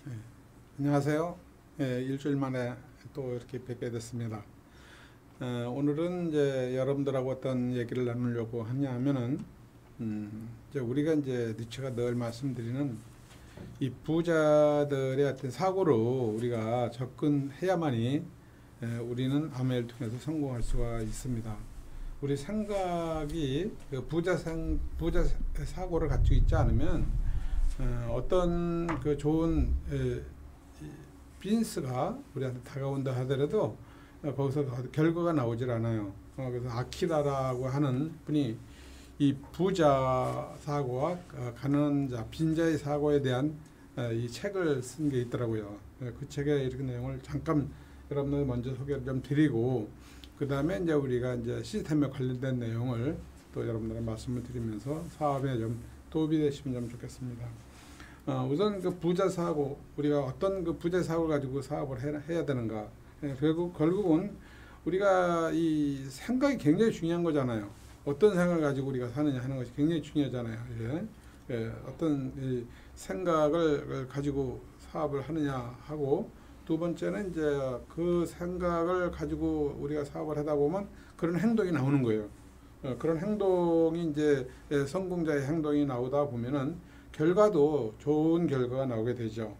예, 안녕하세요. 예, 일주일 만에 또 이렇게 뵙게 됐습니다. 오늘은 이제 여러분들하고 어떤 얘기를 나누려고 하냐 하면은, 이제 우리가 이제 니체가 늘 말씀드리는 이 부자들의 어떤 사고로 우리가 접근해야만이 우리는 아메를 통해서 성공할 수가 있습니다. 우리 생각이 그 부자 사고를 갖추고 있지 않으면 어떤 그 좋은 비즈니스가 우리한테 다가온다 하더라도 거기서 결과가 나오질 않아요. 그래서 아키라라고 하는 분이 이 부자 사고와 가난자, 빈자의 사고에 대한 이 책을 쓴 게 있더라고요. 그 책의 이렇게 내용을 잠깐 여러분들 먼저 소개를 좀 드리고, 그 다음에 이제 우리가 이제 시스템에 관련된 내용을 또 여러분들한테 말씀을 드리면서 사업에 좀 도움이 되시면 좀 좋겠습니다. 우선 그 부자 사고, 우리가 어떤 그 부자 사고를 가지고 사업을 해야 되는가. 결국은 우리가 이 생각이 굉장히 중요한 거잖아요. 어떤 생각을 가지고 우리가 사느냐 하는 것이 굉장히 중요하잖아요. 어떤 이 생각을 가지고 사업을 하느냐 하고, 두 번째는 이제 그 생각을 가지고 우리가 사업을 하다 보면 그런 행동이 나오는 거예요. 그런 행동이 이제 성공자의 행동이 나오다 보면은 결과도 좋은 결과가 나오게 되죠.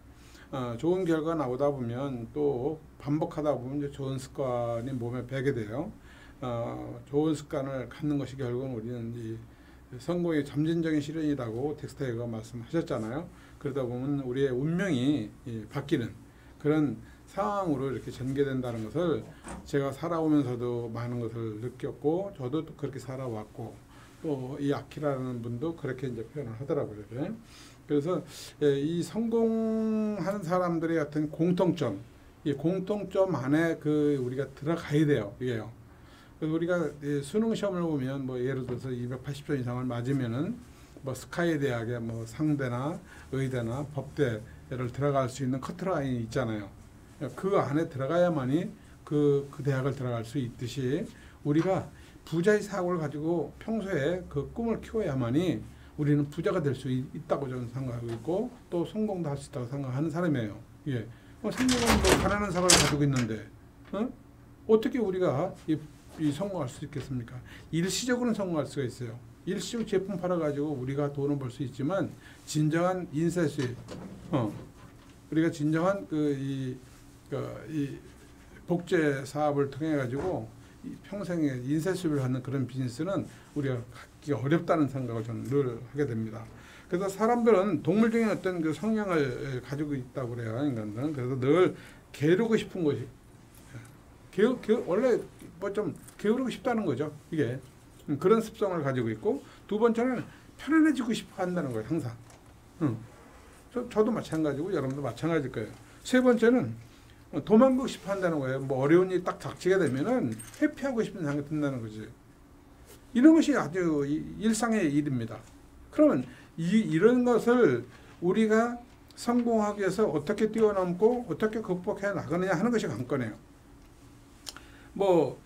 좋은 결과가 나오다 보면 또 반복하다 보면 이제 좋은 습관이 몸에 배게 돼요. 좋은 습관을 갖는 것이 결국은 우리는 이 성공의 점진적인 실현이라고 텍스타이가 말씀하셨잖아요. 그러다 보면 우리의 운명이 바뀌는 그런 상황으로 이렇게 전개된다는 것을 제가 살아오면서도 많은 것을 느꼈고, 저도 또 그렇게 살아왔고, 또 이 아키라는 분도 그렇게 이제 표현을 하더라고요. 그래서 이 성공하는 사람들의 어떤 공통점, 이 공통점 안에 그 우리가 들어가야 돼요. 이게요. 그래서 우리가 수능 시험을 보면 뭐 예를 들어서 280점 이상을 맞으면은 뭐 스카이 대학의 뭐 상대나 의대나 법대를 들어갈 수 있는 커트라인이 있잖아요. 그 안에 들어가야만이 그 대학을 들어갈 수 있듯이 우리가 부자의 사고를 가지고 평소에 그 꿈을 키워야만이 우리는 부자가 될 수 있다고 저는 생각하고 있고, 또 성공도 할 수 있다고 생각하는 사람이에요. 예. 생명은 뭐 가난한 사람을 가지고 있는데, 어떻게 우리가 이 성공할 수 있겠습니까? 일시적으로는 성공할 수가 있어요. 일시적 제품 팔아가지고 우리가 돈을 벌 수 있지만, 진정한 인쇄 수입, 우리가 진정한 이 복제 사업을 통해 가지고 평생에 인쇄 수입을 하는 그런 비즈니스는 우리가 갖기 어렵다는 생각을 저는 늘 하게 됩니다. 그래서 사람들은 동물적인 어떤 그 성향을 가지고 있다고 그래요, 인간들은. 그래서 늘 게으르고 싶은 것이, 원래 뭐 좀 게으르고 싶다는 거죠, 이게. 그런 습성을 가지고 있고, 두 번째는 편안해지고 싶어 한다는 거예요, 항상. 저도 마찬가지고 여러분도 마찬가지일 거예요. 세 번째는 도망가고 싶어 한다는 거예요. 뭐 어려운 일이 딱 닥치게 되면은 회피하고 싶은 생각이 든다는 거지. 이런 것이 아주 일상의 일입니다. 그러면 이런 것을 우리가 성공하기 위해서 어떻게 뛰어넘고 어떻게 극복해 나가느냐 하는 것이 관건이에요. 뭐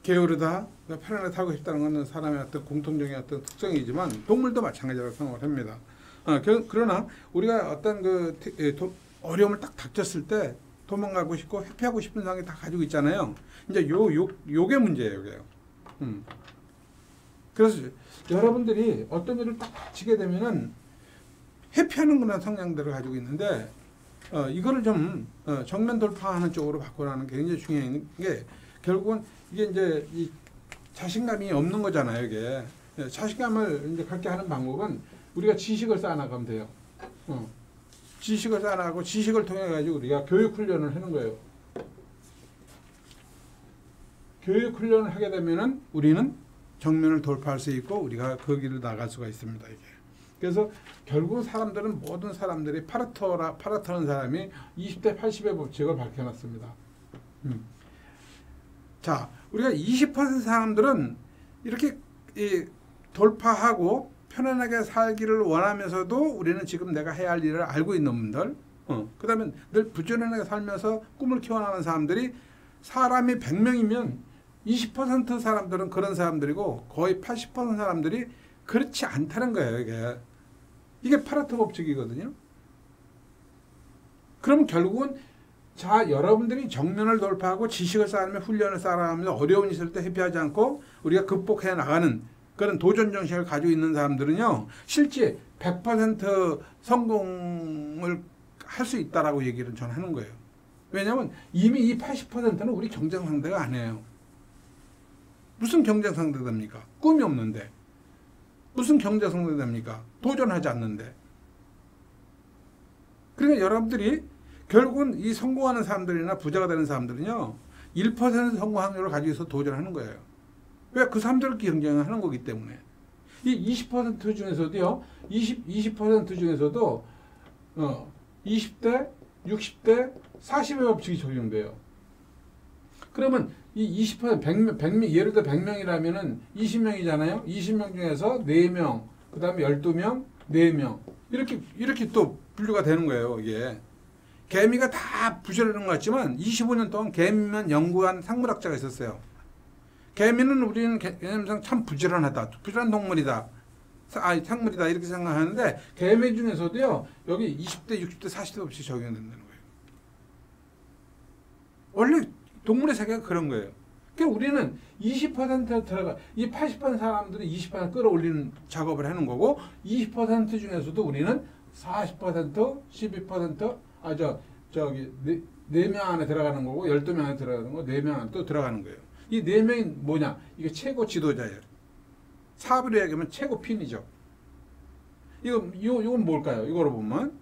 게으르다, 편안하게 하고 싶다는 것은 사람의 어떤 공통적인 어떤 특성이지만 동물도 마찬가지라고 생각을 합니다. 그러나 우리가 어떤 어려움을 딱 닥쳤을 때 도망가고 싶고 회피하고 싶은 생각이 다 가지고 있잖아요. 이제 요게 문제예요, 요게요. 그래서 여러분들이 어떤 일을 딱 닥치게 되면은 회피하는 그런 성향들을 가지고 있는데, 이거를 좀 정면 돌파하는 쪽으로 바꿔나가는 게 굉장히 중요한 게, 결국은 이게 이제 이 자신감이 없는 거잖아요, 이게. 자신감을 이제 갖게 하는 방법은 우리가 지식을 쌓아나가면 돼요. 지식을 쌓아나가고, 지식을 통해 가지고 우리가 교육 훈련을 하는 거예요. 교육 훈련을 하게 되면은 우리는 정면을 돌파할 수 있고 우리가 그 길을 나갈 수가 있습니다, 이게. 그래서 결국 사람들은, 모든 사람들이 파레토라는 사람이 20대 80의 법칙을 밝혀놨습니다. 자, 우리가 20% 사람들은 이렇게 돌파하고 편안하게 살기를 원하면서도 우리는 지금 내가 해야 할 일을 알고 있는 분들, 그 다음에 늘 부지런하게 살면서 꿈을 키워나가는 사람들이, 사람이 100명이면 20% 사람들은 그런 사람들이고 거의 80% 사람들이 그렇지 않다는 거예요, 이게. 이게 파레토 법칙이거든요. 그럼 결국은 자 여러분들이 정면을 돌파하고 지식을 쌓으며 훈련을 쌓아가면서 어려운 있을 때 회피하지 않고 우리가 극복해 나가는 그런 도전 정신을 가지고 있는 사람들은요 실제 100% 성공을 할 수 있다라고 얘기를 저는 하는 거예요. 왜냐하면 이미 이 80%는 우리 경쟁 상대가 아니에요. 무슨 경쟁 상대 됩니까? 꿈이 없는데. 무슨 경쟁 상대 됩니까? 도전하지 않는데. 그러니까 여러분들이 결국은 이 성공하는 사람들이나 부자가 되는 사람들은요 1% 성공 확률을 가지고 있어 도전하는 거예요. 왜? 그 사람들을 경쟁을 하는 거기 때문에. 이 20% 중에서도요 20% 중에서도 20대, 60대, 40의 법칙이 적용돼요. 그러면 이 20%, 100명, 예를 들어 100명이라면은 20명이잖아요. 20명 중에서 4명, 그 다음에 12명, 4명. 이렇게 또 분류가 되는 거예요, 이게. 개미가 다 부실하는 것 같지만 25년 동안 개미만 연구한 생물학자가 있었어요. 개미는 우리는 개념상 참 부지런하다. 부지런한 동물이다. 생물이다. 이렇게 생각하는데 개미 중에서도요. 여기 20대, 60대, 40대 없이 적용된다는 거예요. 원래 동물의 세계가 그런 거예요. 그러니까 우리는 20% 들어가 이 80% 사람들은 20% 끌어올리는 작업을 하는 거고 20% 중에서도 우리는 40%, 12% 저기 4명 안에 들어가는 거고 12명 안에 들어가는 거 4명 안에 또 들어가는 거예요. 이 4명이 뭐냐? 이게 최고 지도자예요. 사업으로 얘기하면 최고 핀이죠. 이건 뭘까요? 이거로 보면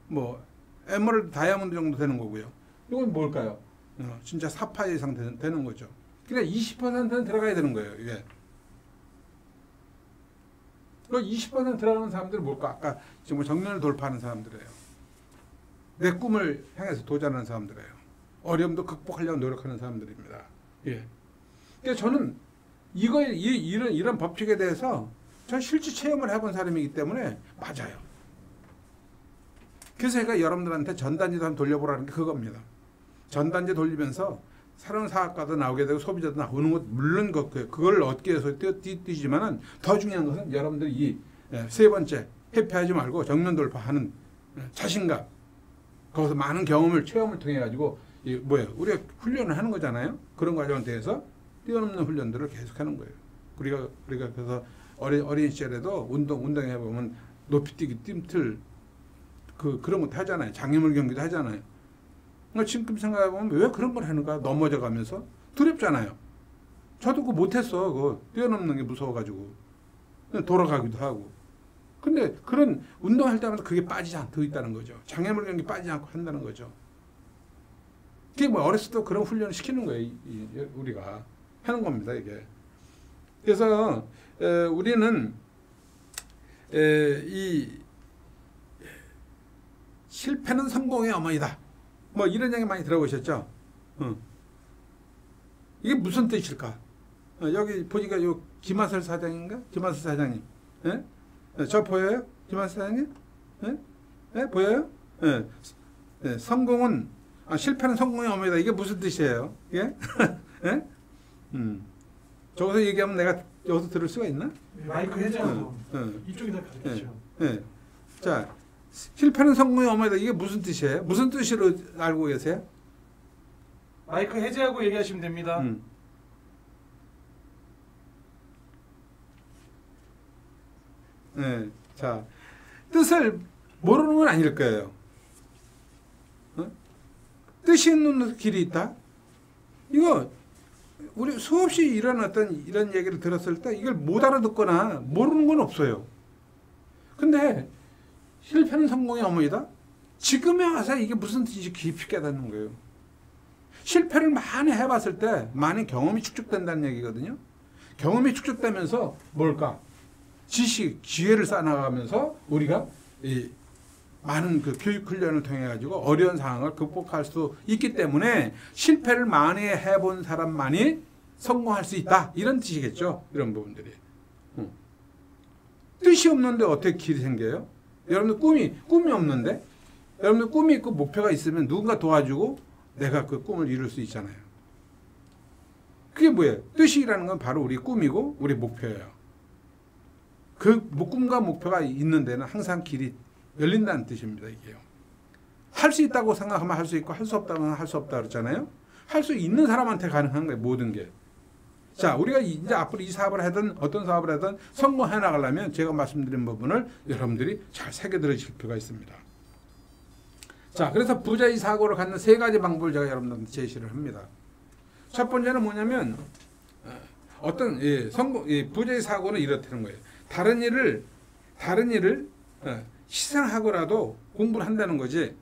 뭐 에메랄드 다이아몬드 정도 되는 거고요. 이건 뭘까요? 진짜 사파이어 이상 되는 거죠. 그러니까 20%는 들어가야 되는 거예요. 이게. 그 20% 들어가는 사람들은 뭘까? 아까 지금 정면을 돌파하는 사람들이에요. 내 꿈을 향해서 도전하는 사람들이에요. 어려움도 극복하려고 노력하는 사람들입니다. 예. 그러니까 저는 이런 법칙에 대해서 전 실제 체험을 해본 사람이기 때문에 맞아요. 그래서 제가 여러분들한테 전단지도 한번 돌려보라는 게 그겁니다. 전단지 돌리면서 새로운 사업가도 나오게 되고 소비자도 나오는 것 물론 그걸 얻기 위해서 뛰지만은 더 중요한 것은 여러분들이 이 세 번째 회피하지 말고 정면 돌파하는 자신감 거기서 많은 경험을 체험을 통해 가지고 우리가 훈련을 하는 거잖아요. 그런 과정에 대해서 뛰어넘는 훈련들을 계속하는 거예요. 우리가 그래서 어린 시절에도 운동해 보면 높이뛰기, 뜀틀 그런 것도 하잖아요. 장애물 경기도 하잖아요. 지금 생각해보면 왜 그런 걸 하는가? 넘어져 가면서 두렵잖아요. 저도 그거 못했어. 그거 뛰어넘는 게 무서워가지고 돌아가기도 하고. 근데 그런 운동할 때마다 그게 빠지지 않고 있다는 거죠. 장애물 경기 빠지지 않고 한다는 거죠. 그게 뭐 어렸을 때 그런 훈련을 시키는 거예요. 우리가 하는 겁니다. 이게. 그래서 우리는 이 실패는 성공의 어머니다. 뭐 이런 얘기 많이 들어보셨죠? 이게 무슨 뜻일까? 여기 보니까 요 김하설 사장인가? 김하설 사장님. 예? 저 보여요? 김하설 사장님? 예? 예? 보여요? 예. 예. 성공은 실패는 성공의 어머니다. 이게 무슨 뜻이에요? 예? 예? 저기서 얘기하면 내가 여기서 들을 수가 있나? 마이크 해제하고 이쪽에다 가르치죠. 예. 자, 실패는 성공의 어머니다. 이게 무슨 뜻이에요? 무슨 뜻으로 알고 계세요? 마이크 해제하고 얘기하시면 됩니다. 네. 자, 뜻을 모르는 건 아닐 거예요. 뜻이 있는 길이 있다? 이거 우리 수없이 이런 얘기를 들었을 때 이걸 못 알아듣거나 모르는 건 없어요. 근데 실패는 성공의 어머니다? 지금에 와서 이게 무슨 뜻인지 깊이 깨닫는 거예요. 실패를 많이 해봤을 때 많은 경험이 축적된다는 얘기거든요. 경험이 축적되면서 뭘까? 지식, 지혜를 쌓아나가면서 우리가 이 많은 그 교육 훈련을 통해 가지고 어려운 상황을 극복할 수 있기 때문에 실패를 많이 해본 사람만이 성공할 수 있다. 이런 뜻이겠죠. 이런 부분들이. 뜻이 없는데 어떻게 길이 생겨요? 여러분들 꿈이 없는데 여러분들 꿈이 있고 목표가 있으면 누군가 도와주고 내가 그 꿈을 이룰 수 있잖아요. 그게 뭐예요? 뜻이라는 건 바로 우리 꿈이고 우리 목표예요. 그 꿈과 목표가 있는 데는 항상 길이 열린다는 뜻입니다. 이게요. 할 수 있다고 생각하면 할 수 있고 할 수 없다면 할 수 없다 그랬잖아요. 할 수 있는 사람한테 가능한 거예요. 모든 게. 자, 우리가 이제 앞으로 이 사업을 하든 어떤 사업을 하든 성공해 나가려면 제가 말씀드린 부분을 여러분들이 잘 새겨 들으실 필요가 있습니다. 자, 그래서 부자의 사고를 갖는 세 가지 방법을 제가 여러분들한테 제시를 합니다. 첫 번째는 뭐냐면 어떤 부자의 사고는 이렇다는 거예요. 다른 일을 희생하고라도 공부를 한다는 거지.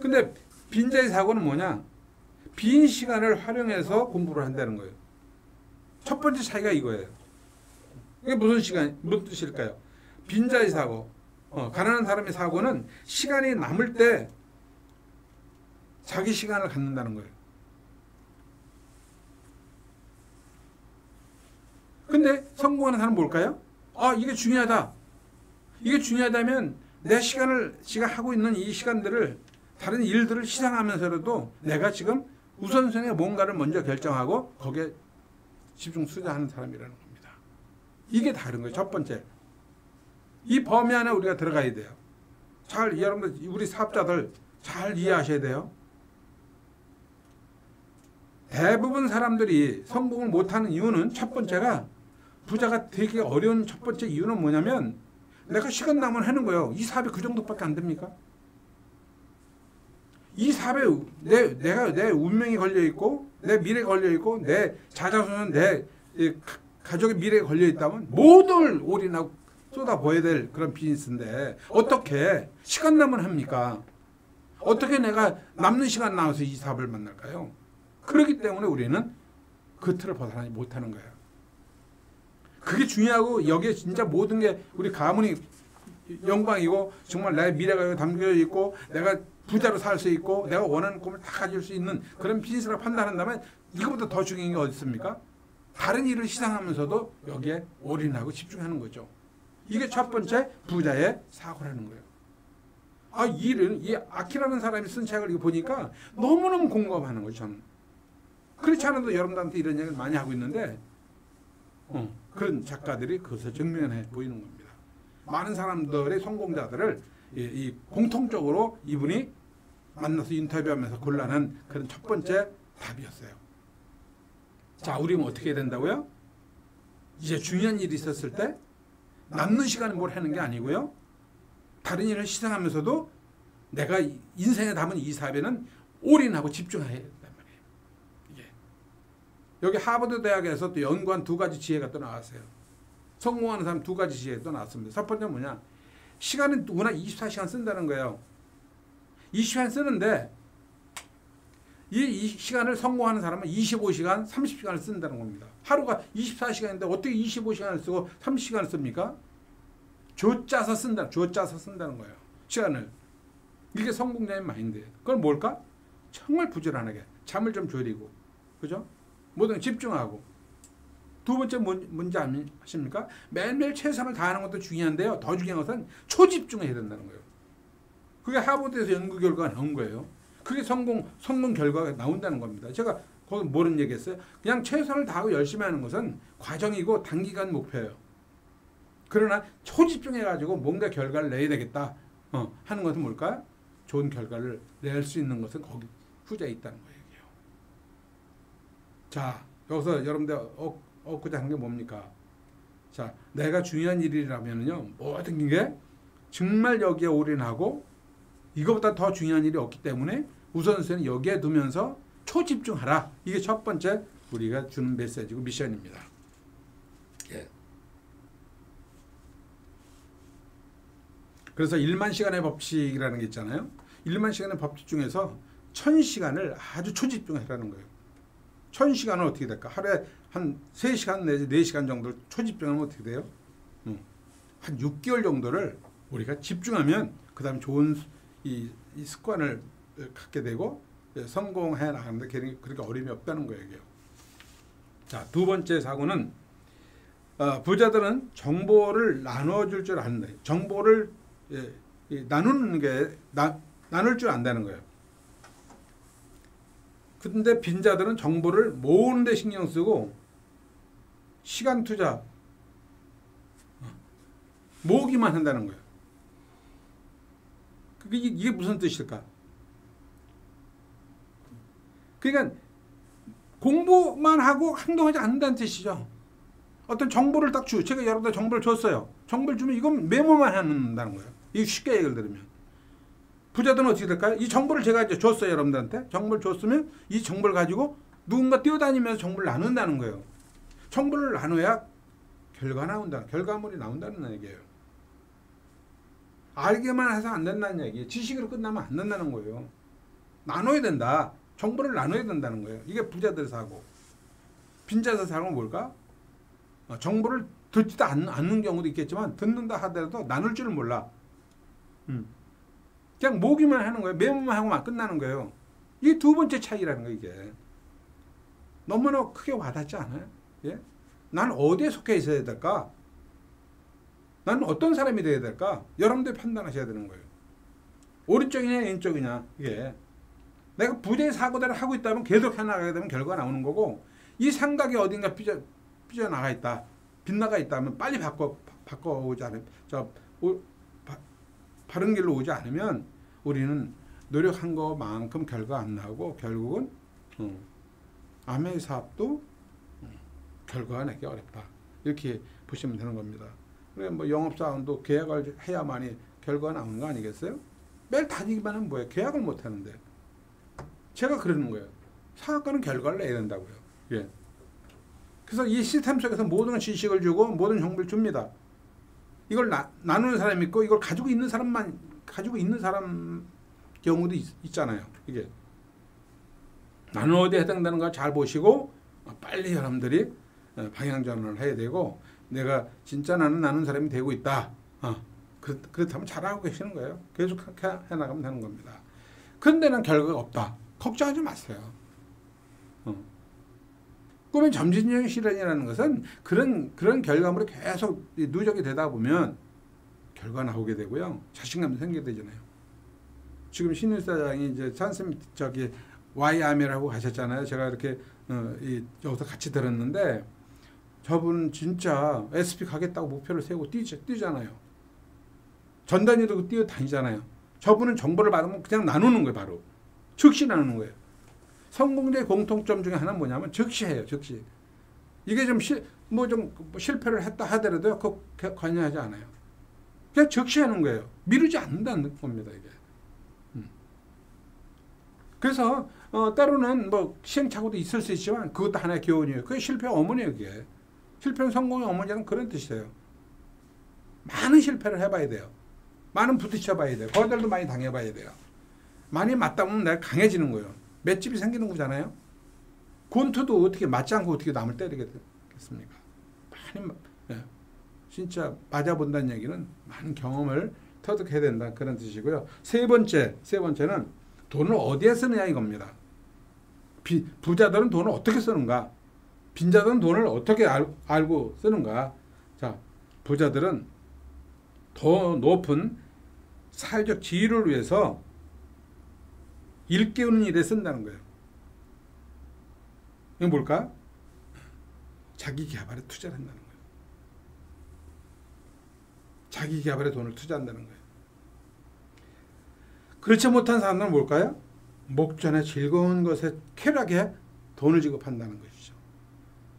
근데 빈자의 사고는 뭐냐? 빈 시간을 활용해서 공부를 한다는 거예요. 첫 번째 차이가 이거예요. 이게 무슨 뜻일까요? 빈자의 사고, 가난한 사람의 사고는 시간이 남을 때 자기 시간을 갖는다는 거예요. 근데 성공하는 사람은 뭘까요? 이게 중요하다. 이게 중요하다면 내 지가 하고 있는 이 시간들을 다른 일들을 희생하면서라도 내가 지금 우선순위에 뭔가를 먼저 결정하고 거기에 집중 투자하는 사람이라는 겁니다. 이게 다른 거예요. 첫 번째. 이 범위 안에 우리가 들어가야 돼요. 여러분들 우리 사업자들 잘 이해하셔야 돼요. 대부분 사람들이 성공을 못하는 이유는 첫 번째가 부자가 되기 어려운 첫 번째 이유는 뭐냐면 내가 시간 나면 하는 거예요. 이 사업이 그 정도밖에 안 됩니까? 이 사업에 내 운명이 걸려 있고 내 미래가 걸려 있고 내 자자손은 내 가족의 미래가 걸려 있다면 모든 올인하고 쏟아부어야 될 그런 비즈니스인데 어떻게 시간 나면 합니까? 어떻게 내가 남는 시간 나와서 이 사업을 만날까요? 그렇기 때문에 우리는 그 틀을 벗어나지 못하는 거예요. 그게 중요하고 여기에 진짜 모든 게 우리 가문이 영광이고 정말 내 미래가 담겨 있고 내가 부자로 살 수 있고 내가 원하는 꿈을 다 가질 수 있는 그런 비즈니스라고 판단한다면 이거보다 더 중요한 게 어디 있습니까? 다른 일을 희생하면서도 여기에 올인하고 집중하는 거죠. 이게 첫 번째 부자의 사고라는 거예요. 이 아키라는 사람이 쓴 책을 이거 보니까 너무너무 공감하는 거죠. 저는. 그렇지 않아도 여러분들한테 이런 얘기를 많이 하고 있는데 그런 작가들이 그것을 증명해 보이는 겁니다. 많은 사람들의 성공자들을 이 공통적으로 이분이 만나서 인터뷰하면서 곤란한 그런 첫 번째 답이었어요. 자, 우리는 어떻게 해야 된다고요? 이제 중요한 일이 있었을 때 남는 시간에 뭘 하는 게 아니고요. 다른 일을 희생하면서도 내가 인생에 담은 이 사업에는 올인하고 집중해야 된단 말이에요. 이게. 여기 하버드 대학에서 또 연구한 두 가지 지혜가 또 나왔어요. 성공하는 사람 두 가지 지혜가 또 나왔습니다. 첫 번째는 뭐냐? 시간은 누구나 24시간 쓴다는 거예요. 20시간 쓰는데 이 시간을 성공하는 사람은 25시간, 30시간을 쓴다는 겁니다. 하루가 24시간인데 어떻게 25시간을 쓰고 30시간을 씁니까? 조짜서 쓴다는 거예요. 시간을. 이게 성공자의 마인드예요. 그건 뭘까? 정말 부지런하게 잠을 좀 줄이고, 그죠? 모든 집중하고. 두 번째 뭔지 아십니까? 매일매일 최선을 다하는 것도 중요한데요. 더 중요한 것은 초집중해야 된다는 거예요. 그게 하버드에서 연구 결과가 나온 거예요. 그게 성공 결과가 나온다는 겁니다. 제가 거기 뭐는 얘기했어요? 그냥 최선을 다하고 열심히 하는 것은 과정이고 단기간 목표예요. 그러나 초집중해가지고 뭔가 결과를 내야 되겠다 하는 것은 뭘까요? 좋은 결과를 낼 수 있는 것은 거기 후자에 있다는 거예요. 자, 여기서 여러분들 얻고자 하는 게 뭡니까? 자, 내가 중요한 일이라면요, 모든 게 정말 여기에 올인하고 이거보다 더 중요한 일이 없기 때문에 우선순위는 여기에 두면서 초집중하라. 이게 첫 번째 우리가 주는 메시지고 미션입니다. 예. 그래서 1만 시간의 법칙이라는 게 있잖아요. 1만 시간의 법칙 중에서 1000시간을 아주 초집중하라는 거예요. 1000시간은 어떻게 될까? 하루에 한 3시간 내지 4시간 정도를 초집중하면 어떻게 돼요? 한 6개월 정도를 우리가 집중하면 그 다음에 좋은 이 습관을 갖게 되고 성공해 나가는데 그렇게 어려움이 없다는 거예요. 자, 두 번째 사고는 부자들은 정보를 나눠줄 줄 아는데 정보를 나누는 게 나눌 줄 안다는 거예요. 근데 빈자들은 정보를 모으는 데 신경 쓰고 시간 투자 모으기만 한다는 거예요. 이게 무슨 뜻일까? 그러니까 공부만 하고 행동하지 않는다는 뜻이죠. 어떤 정보를 딱 제가 여러분들 정보를 줬어요. 정보를 주면 이건 메모만 한다는 거예요. 이게 쉽게 얘기를 들으면. 부자들은 어떻게 될까요? 이 정보를 제가 이제 줬어요. 여러분들한테. 정보를 줬으면 이 정보를 가지고 누군가 뛰어다니면서 정보를 나눈다는 거예요. 정보를 나눠야 결과물이 나온다는 얘기예요. 알게만 해서 안 된다는 얘기예요. 지식으로 끝나면 안 된다는 거예요. 나눠야 된다. 정보를 나눠야 된다는 거예요. 이게 부자들의 사고. 빈자들의 사고는 뭘까? 정보를 듣지도 않는 경우도 있겠지만 듣는다 하더라도 나눌 줄을 몰라. 그냥 모기만 하는 거예요. 메모만 하고만 끝나는 거예요. 이게 두 번째 차이라는 거예요. 이게. 너무나 크게 와닿지 않아요? 예? 난 어디에 속해 있어야 될까? 나는 어떤 사람이 되어야 될까? 여러분들이 판단하셔야 되는 거예요. 오른쪽이냐 왼쪽이냐 이게. 내가 부자의 사고대로 하고 있다면 계속 해나가게 되면 결과가 나오는 거고 이 삼각이 어딘가 삐져나가 있다. 빗나가 있다면 빨리 바꿔오지 않으면 바른 길로 오지 않으면 우리는 노력한 것만큼 결과 안 나오고 결국은 암의 사업도 결과가 내기 어렵다. 이렇게 보시면 되는 겁니다. 그래 뭐 영업사원도 계약을 해야만이 결과가 나오는 거 아니겠어요? 매일 다니기만 하면 뭐예요? 계약을 못 하는데. 제가 그러는 거예요. 사업가는 결과를 내야 된다고요. 예. 그래서 이 시스템 속에서 모든 지식을 주고 모든 정보를 줍니다. 이걸 나누는 사람이 있고 이걸 가지고 있는 사람 경우도 있잖아요. 이게 나는 어디에 해당되는 거 잘 보시고 빨리 여러분들이 방향 전환을 해야 되고 내가 진짜 나는 사람이 되고 있다. 그렇다면 잘하고 계시는 거예요. 계속 해나가면 되는 겁니다. 그런데 난 결과가 없다. 걱정하지 마세요. 꿈의 점진적 실현이라는 것은 그런 결과물이 계속 누적이 되다 보면 결과 나오게 되고요. 자신감도 생기게 되잖아요. 지금 신윤 사장이 이제 선생님 Y암이라고 하셨잖아요. 제가 이렇게 여기서 같이 들었는데 저분은 진짜 SP 가겠다고 목표를 세우고 뛰잖아요. 전단위도 뛰어다니잖아요. 저분은 정보를 받으면 그냥 나누는 거예요. 바로. 즉시 나누는 거예요. 성공자의 공통점 중에 하나는 뭐냐면 즉시해요. 즉시. 이게 좀 실패를 했다 하더라도 그거 관여하지 않아요. 그냥 즉시 하는 거예요. 미루지 않는다는 겁니다. 이게. 그래서 때로는 뭐 시행착오도 있을 수 있지만 그것도 하나의 교훈이에요. 그게 실패의 어머니예요. 그게. 실패는 성공의 어머니는 그런 뜻이에요. 많은 실패를 해봐야 돼요. 많은 부딪혀봐야 돼요. 거절도 많이 당해봐야 돼요. 많이 맞다 보면 내가 강해지는 거예요. 맷집이 생기는 거잖아요. 권투도 어떻게 맞지 않고 어떻게 남을 때리겠습니까? 많이 진짜 맞아본다는 얘기는 많은 경험을 터득해야 된다 그런 뜻이고요. 세 번째는 돈을 어디에 쓰느냐 이겁니다. 부자들은 돈을 어떻게 쓰는가? 빈자들은 돈을 어떻게 알고 쓰는가? 자, 부자들은 더 높은 사회적 지위를 위해서 일깨우는 일에 쓴다는 거예요. 이게 뭘까? 자기 개발에 투자를 한다는 거예요. 자기 개발에 돈을 투자한다는 거예요. 그렇지 못한 사람들은 뭘까요? 목전에 즐거운 것에 쾌락에 돈을 지급한다는 것이죠.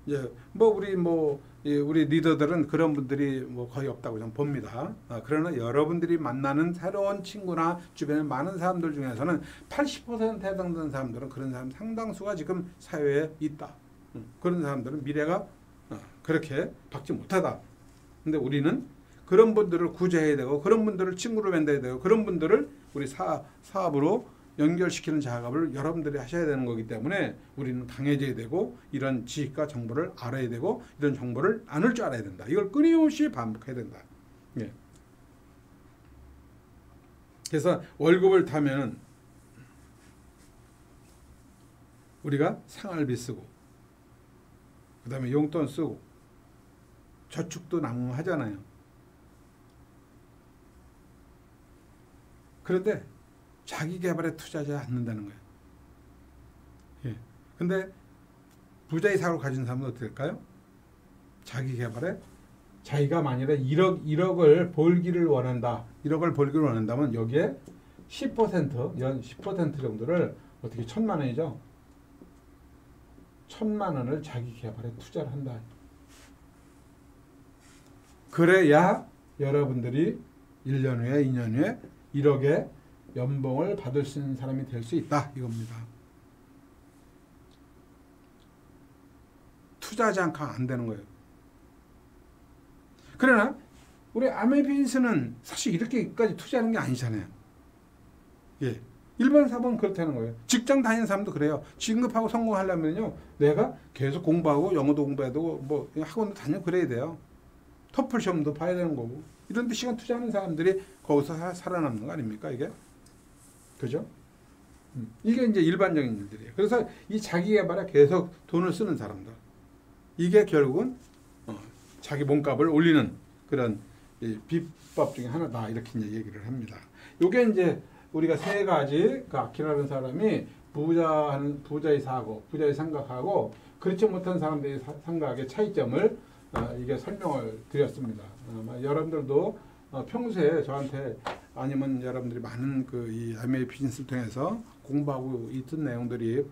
이제 우리 리더들은 그런 분들이 거의 없다고 저는 봅니다. 그러나 여러분들이 만나는 새로운 친구나 주변에 많은 사람들 중에서는 80% 해당되는 사람들은 그런 사람 상당수가 지금 사회에 있다. 그런 사람들은 미래가 그렇게 밝지 못하다. 근데 우리는 그런 분들을 구제해야 되고 그런 분들을 친구로 만들어야 되고 그런 분들을 우리 사업으로 연결시키는 작업을 여러분들이 하셔야 되는 거기 때문에 우리는 강해져야 되고 이런 지식과 정보를 알아야 되고 이런 정보를 나눌 줄 알아야 된다. 이걸 끊임없이 반복해야 된다. 예. 그래서 월급을 타면 우리가 생활비 쓰고 그 다음에 용돈 쓰고 저축도 낭하잖아요. 그런데 자기 개발에 투자하지 않는다는 거예요. 예. 근데 부자의 사고를 가진 사람은 어떻게 될까요? 자기 개발에 자기가 만일에 1억을 벌기를 원한다. 1억을 벌기를 원한다면 여기에 연 10% 정도를 어떻게 1,000만 원이죠? 1,000만 원을 자기 개발에 투자를 한다. 그래야 여러분들이 1년 후에 2년 후에 1억의 연봉을 받을 수 있는 사람이 될 수 있다 이겁니다. 투자하지 않고는 안 되는 거예요. 그러나 우리 아메비즈는 사실 이렇게까지 투자하는 게 아니잖아요. 예. 일반 사업은 그렇다는 거예요. 직장 다니는 사람도 그래요. 진급하고 성공하려면요, 내가 계속 공부하고 영어도 공부해야 되고 뭐 학원도 다니고 그래야 돼요. 토플 시험도 봐야 되는 거고. 이런 데 시간 투자하는 사람들이 거기서 살아남는 거 아닙니까, 이게? 그죠? 이게 이제 일반적인 일들이에요. 그래서 이 자기 개발에 계속 돈을 쓰는 사람들. 이게 결국은 자기 몸값을 올리는 그런 비법 중에 하나다. 이렇게 이제 얘기를 합니다. 요게 이제 우리가 세 가지, 그 아키라는 사람이 부자의 사고, 부자의 생각하고 그렇지 못한 사람들의 생각의 차이점을 이게 설명을 드렸습니다. 여러분들도 평소에 저한테 아니면 여러분들이 많은 이 아메이 비즈니스를 통해서 공부하고 있던 내용들이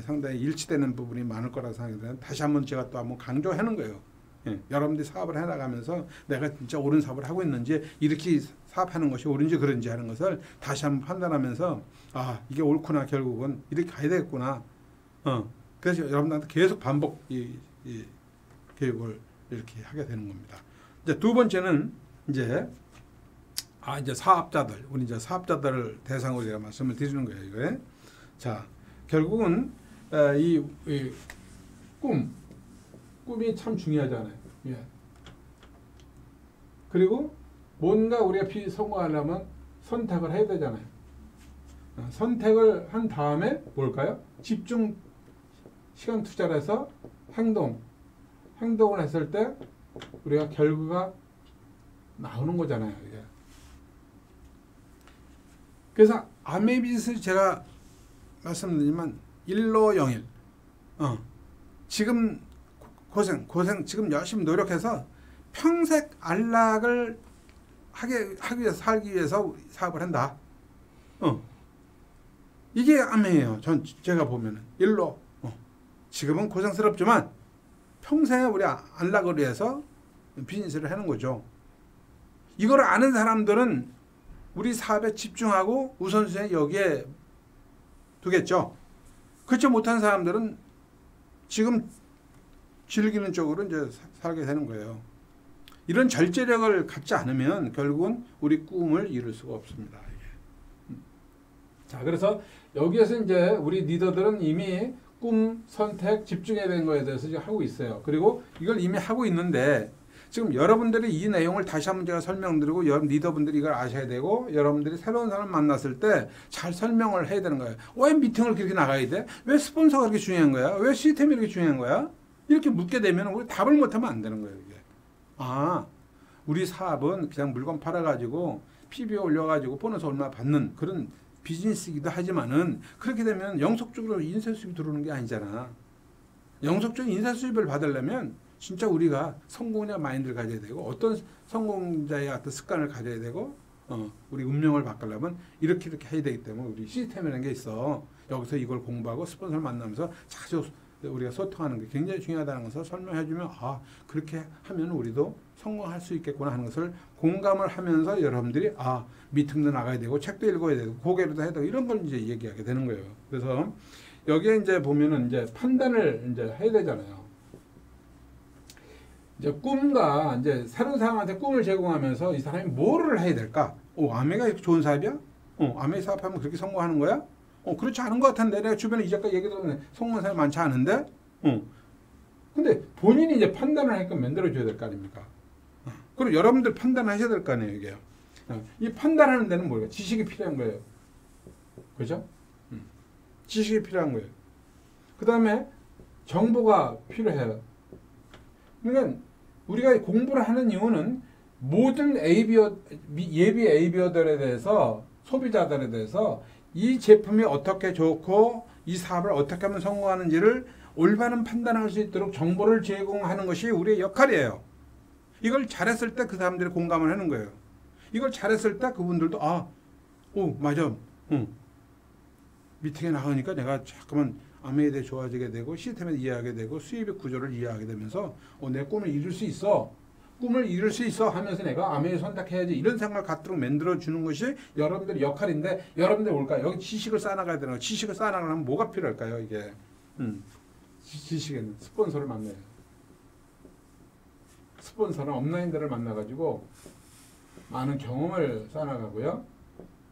상당히 일치되는 부분이 많을 거라고 생각해요. 다시 한번 제가 또 한번 강조하는 거예요. 예, 여러분들이 사업을 해나가면서 내가 진짜 옳은 사업을 하고 있는지, 이렇게 사업하는 것이 옳은지 그런지 하는 것을 다시 한번 판단하면서 아, 이게 옳구나, 결국은 이렇게 가야 되겠구나. 그래서 여러분들한테 계속 반복 이 교육을 이렇게 하게 되는 겁니다. 이제 두 번째는 이제 사업자들, 우리 이제 사업자들을 대상으로 제가 말씀을 드리는 거예요. 이거에. 자, 결국은 이 꿈이 참 중요하잖아요. 예. 그리고 뭔가 우리가 성공하려면 선택을 해야 되잖아요. 선택을 한 다음에 뭘까요? 집중 시간 투자를 해서 행동을 했을 때 우리가 결과가 나오는 거잖아요. 이게. 그래서 아메비스 제가 말씀드리지만 1로 0일. 지금 고생 지금 열심히 노력해서 평생 안락을 하기 위해서, 살기 위해서 사업을 한다. 이게 아메예요. 제가 보면은 1로 지금은 고생스럽지만 평생에 우리 안락을 위해서 비즈니스를 하는 거죠. 이걸 아는 사람들은 우리 사업에 집중하고 우선순위에 여기에 두겠죠. 그렇지 못한 사람들은 지금 즐기는 쪽으로 이제 살게 되는 거예요. 이런 절제력을 갖지 않으면 결국은 우리 꿈을 이룰 수가 없습니다. 자, 그래서 여기에서 이제 우리 리더들은 이미 꿈, 선택, 집중해야 되는 거에 대해서 이제 하고 있어요. 그리고 이걸 이미 하고 있는데 지금 여러분들이 이 내용을 다시 한번 제가 설명드리고 여러분 리더분들이 이걸 아셔야 되고 여러분들이 새로운 사람을 만났을 때 잘 설명을 해야 되는 거예요. 왜 미팅을 그렇게 나가야 돼? 왜 스폰서가 그렇게 중요한 거야? 왜 시스템이 이렇게 중요한 거야? 이렇게 묻게 되면 우리 답을 못하면 안 되는 거예요. 이게. 우리 사업은 그냥 물건 팔아가지고 PB 올려가지고 보너스 얼마 받는 그런 비즈니스이기도 하지만은 그렇게 되면 영속적으로 인쇄 수입이 들어오는 게 아니잖아. 영속적인 인쇄 수입을 받으려면 진짜 우리가 성공자 마인드를 가져야 되고 어떤 성공자의 어떤 습관을 가져야 되고 우리 운명을 바꾸려면 이렇게 해야 되기 때문에 우리 시스템이라는 게 있어. 여기서 이걸 공부하고 스폰서를 만나면서 자주 우리가 소통하는 게 굉장히 중요하다는 것을 설명해주면 그렇게 하면 우리도 성공할 수 있겠구나 하는 것을 공감을 하면서 여러분들이 미팅도 나가야 되고 책도 읽어야 되고 고개도 해야 되고 이런 걸 이제 얘기하게 되는 거예요. 그래서 여기에 이제 보면은 이제 판단을 이제 해야 되잖아요. 이제 꿈과 이제 새로운 사람한테 꿈을 제공하면서 이 사람이 뭐를 해야 될까? 아메가 이렇게 좋은 사업이야? 아메 사업하면 그렇게 성공하는 거야? 그렇지 않은 것 같은데 내가 주변에 이제까지 얘기 들으면 성공한 사람이 많지 않은데? 근데 본인이 이제 판단을 하게끔 만들어줘야 될 거 아닙니까? 그리고 여러분들 판단을 하셔야 될 거 아니에요, 이게. 이 판단하는 데는 뭐예요? 지식이 필요한 거예요. 그죠? 지식이 필요한 거예요. 그 다음에 정보가 필요해요. 그러니까 우리가 공부를 하는 이유는 모든 예비 ABO들에 대해서 소비자들에 대해서 이 제품이 어떻게 좋고 이 사업을 어떻게 하면 성공하는지를 올바른 판단할 수 있도록 정보를 제공하는 것이 우리의 역할이에요. 이걸 잘했을 때 그 사람들이 공감을 하는 거예요. 이걸 잘했을 때 그분들도 오 맞아. 미팅에 나가니까 내가 자꾸만 암에 대해 좋아지게 되고 시스템을 이해하게 되고 수입의 구조를 이해하게 되면서 내 꿈을 이룰 수 있어. 꿈을 이룰 수 있어 하면서 내가 암에 선택해야지 이런 생각을 갖도록 만들어주는 것이 여러분들의 역할인데 여러분들 뭘까요? 여기 지식을 쌓아나가야 되는 거예요. 지식을 쌓아나가려면 뭐가 필요할까요? 이게 지식에는 스폰서를 만나요. 스폰서는 업라인들을 만나가지고 많은 경험을 쌓아나가고요.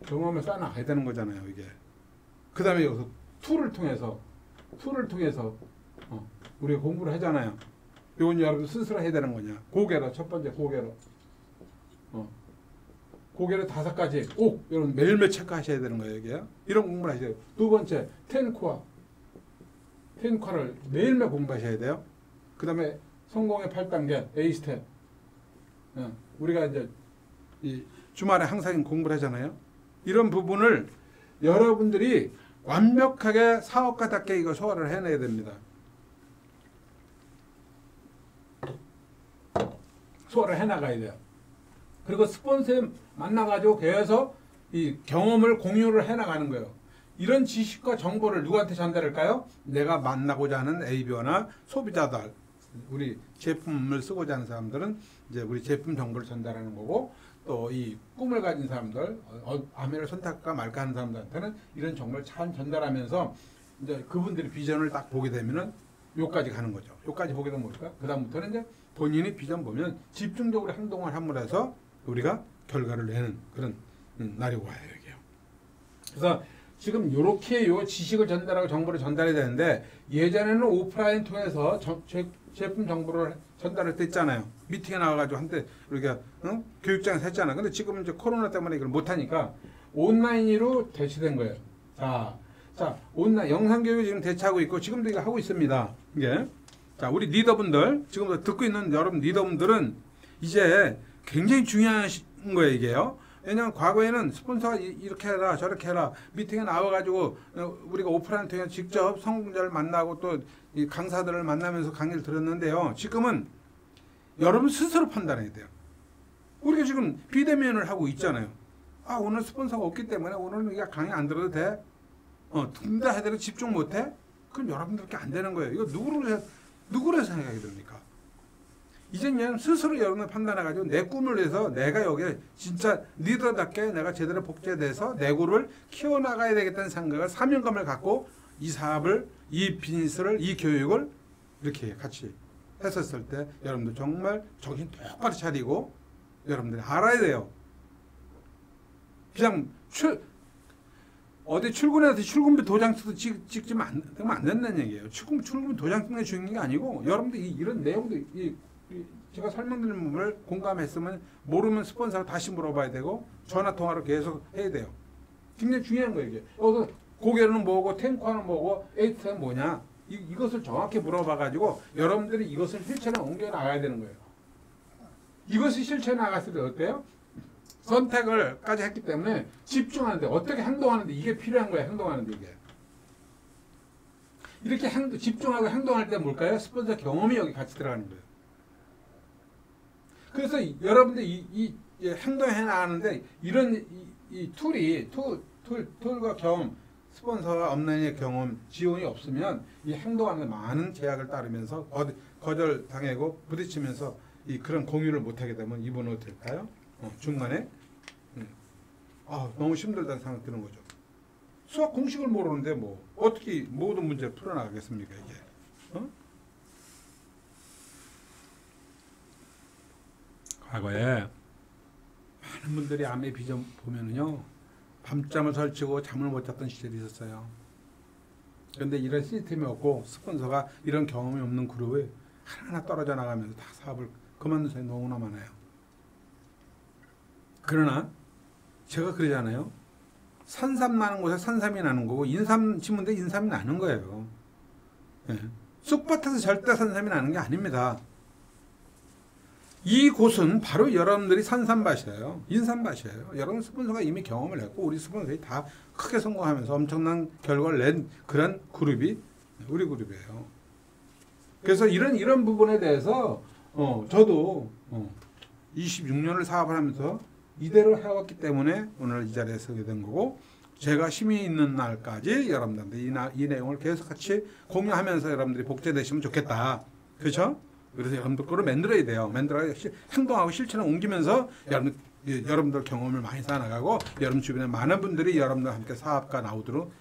경험을 쌓아나가야 되는 거잖아요. 이게. 그 다음에 여기서 툴을 통해서 우리가 공부를 하잖아요. 이건 여러분 스스로 해야 되는 거냐. 고개로 첫 번째 고개로 고개로 5가지 꼭 이런 매일매일 체크하셔야 되는 거예요. 이게 이런 공부를 하셔야 돼요. 두 번째 텐코어를 매일매일 공부하셔야 돼요. 그 다음에 성공의 8단계 A 스텝. 우리가 이제 이 주말에 항상 공부를 하잖아요. 이런 부분을 여러분들이 완벽하게 사업가답게 이거 소화를 해내야 됩니다. 소화를 해나가야 돼요. 그리고 스폰서에 만나가지고 계속 이 경험을 공유를 해나가는 거예요. 이런 지식과 정보를 누구한테 전달할까요? 내가 만나고자 하는 ABO나 소비자들, 우리 제품을 쓰고자 하는 사람들은 이제 우리 제품 정보를 전달하는 거고, 또 이 꿈을 가진 사람들, 아메를 선택할까 말까 하는 사람들한테는 이런 정보를 잘 전달하면서 이제 그분들이 비전을 딱 보게 되면은 요까지 가는 거죠. 요까지 보게 되면 뭘까? 그 다음부터는 이제 본인이 비전 보면 집중적으로 행동을 함으로 해서 우리가 결과를 내는 그런 날이 와요, 여기요. 그래서 지금 요렇게 요 지식을 전달하고 정보를 전달해야 되는데, 예전에는 오프라인 통해서 제품 정보를 전달할 때 있잖아요. 미팅에 나와가지고 한때 우리가 교육장에서 했잖아요. 근데 지금 이제 코로나 때문에 이걸 못하니까 온라인으로 대체된 거예요. 자, 온라인 영상 교육 지금 대체하고 있고 지금도 이거 하고 있습니다. 이게 자, 우리 리더분들 지금 듣고 있는 여러분 리더분들은 이제 굉장히 중요한 거예요, 이게요. 왜냐하면 과거에는 스폰서가 이렇게 해라 저렇게 해라 미팅에 나와가지고 우리가 오프라인 통해서 직접 성공자를 만나고 또 이 강사들을 만나면서 강의를 들었는데요. 지금은 여러분 스스로 판단해야 돼요. 우리가 지금 비대면을 하고 있잖아요. 오늘 스폰서가 없기 때문에 오늘은 우리가 강의 안 들어도 돼. 듣는다 해도 집중 못해? 그럼 여러분들께 안 되는 거예요. 이거 누구를 생각하게 됩니까? 이제는 스스로 여러분을 판단해가지고 내 꿈을 위해서 내가 여기에 진짜 리더답게 내가 제대로 복제돼서 내 그룹을 키워나가야 되겠다는 생각을 사명감을 갖고 이 사업을, 이 비즈니스를, 이 교육을 이렇게 같이 했었을 때 여러분들 정말 정신 똑바로 차리고 여러분들이 알아야 돼요. 그냥 어디 출근해서 출근비 도장도 찍지면 안 된다는 얘기예요. 출근비 도장 찍는 게 중요한 게 아니고 여러분들이 이런 내용도 제가 설명드린 부분을 공감했으면 모르면 스폰서가 다시 물어봐야 되고 전화 통화로 계속 해야 돼요. 굉장히 중요한 거예요. 이게. 여기서 고개는 뭐고 탱커는 뭐고 에이트는 뭐냐 이것을 정확히 물어봐가지고 여러분들이 이것을 실천에 옮겨 나가야 되는 거예요. 이것이 실천에 나갔을 때 어때요? 선택을까지 했기 때문에 집중하는데 어떻게 행동하는데 이게 필요한 거예요. 행동하는데 이게. 이렇게 집중하고 행동할 때 뭘까요? 스폰서 경험이 여기 같이 들어가는 거예요. 그래서 여러분들이 이 행동해 나가는데 이런 이 툴과 경험, 스폰서와 업라인의 경험, 지원이 없으면 이 행동하는 데 많은 제약을 따르면서 거절당하고 부딪히면서 그런 공유를 못하게 되면 이분은 어떻게 될까요? 중간에 너무 힘들다는 생각 드는 거죠. 수학 공식을 모르는데 뭐 어떻게 모든 문제를 풀어나가겠습니까 이게? 과거에 많은 분들이 암의 비전 보면은요 밤잠을 설치고 잠을 못 잤던 시절이 있었어요. 그런데 이런 시스템이 없고 스폰서가 이런 경험이 없는 그룹이 하나하나 떨어져 나가면서 다 사업을 그만둔 사람이 너무나 많아요. 그러나 제가 그러잖아요. 산삼 나는 곳에 산삼이 나는 거고 인삼 심은 데 인삼이 나는 거예요. 쑥밭에서 절대 산삼이 나는 게 아닙니다. 이곳은 바로 여러분들이 산삼밭이에요. 인삼밭이에요. 여러분 스폰서가 이미 경험을 했고 우리 스폰서들이 다 크게 성공하면서 엄청난 결과를 낸 그런 그룹이 우리 그룹이에요. 그래서 이런 부분에 대해서 저도 26년을 사업을 하면서 이대로 해왔기 때문에 오늘 이 자리에 서게 된 거고, 제가 힘이 있는 날까지 여러분들한테 이 내용을 계속 같이 공유하면서 여러분들이 복제되시면 좋겠다. 그렇죠? 그래서 여러분들 거를 만들어야 돼요. 만들어야 행동하고 실천을 옮기면서 여러분들 경험을 많이 쌓아나가고, 여러분 주변에 많은 분들이 여러분들 함께 사업가 나오도록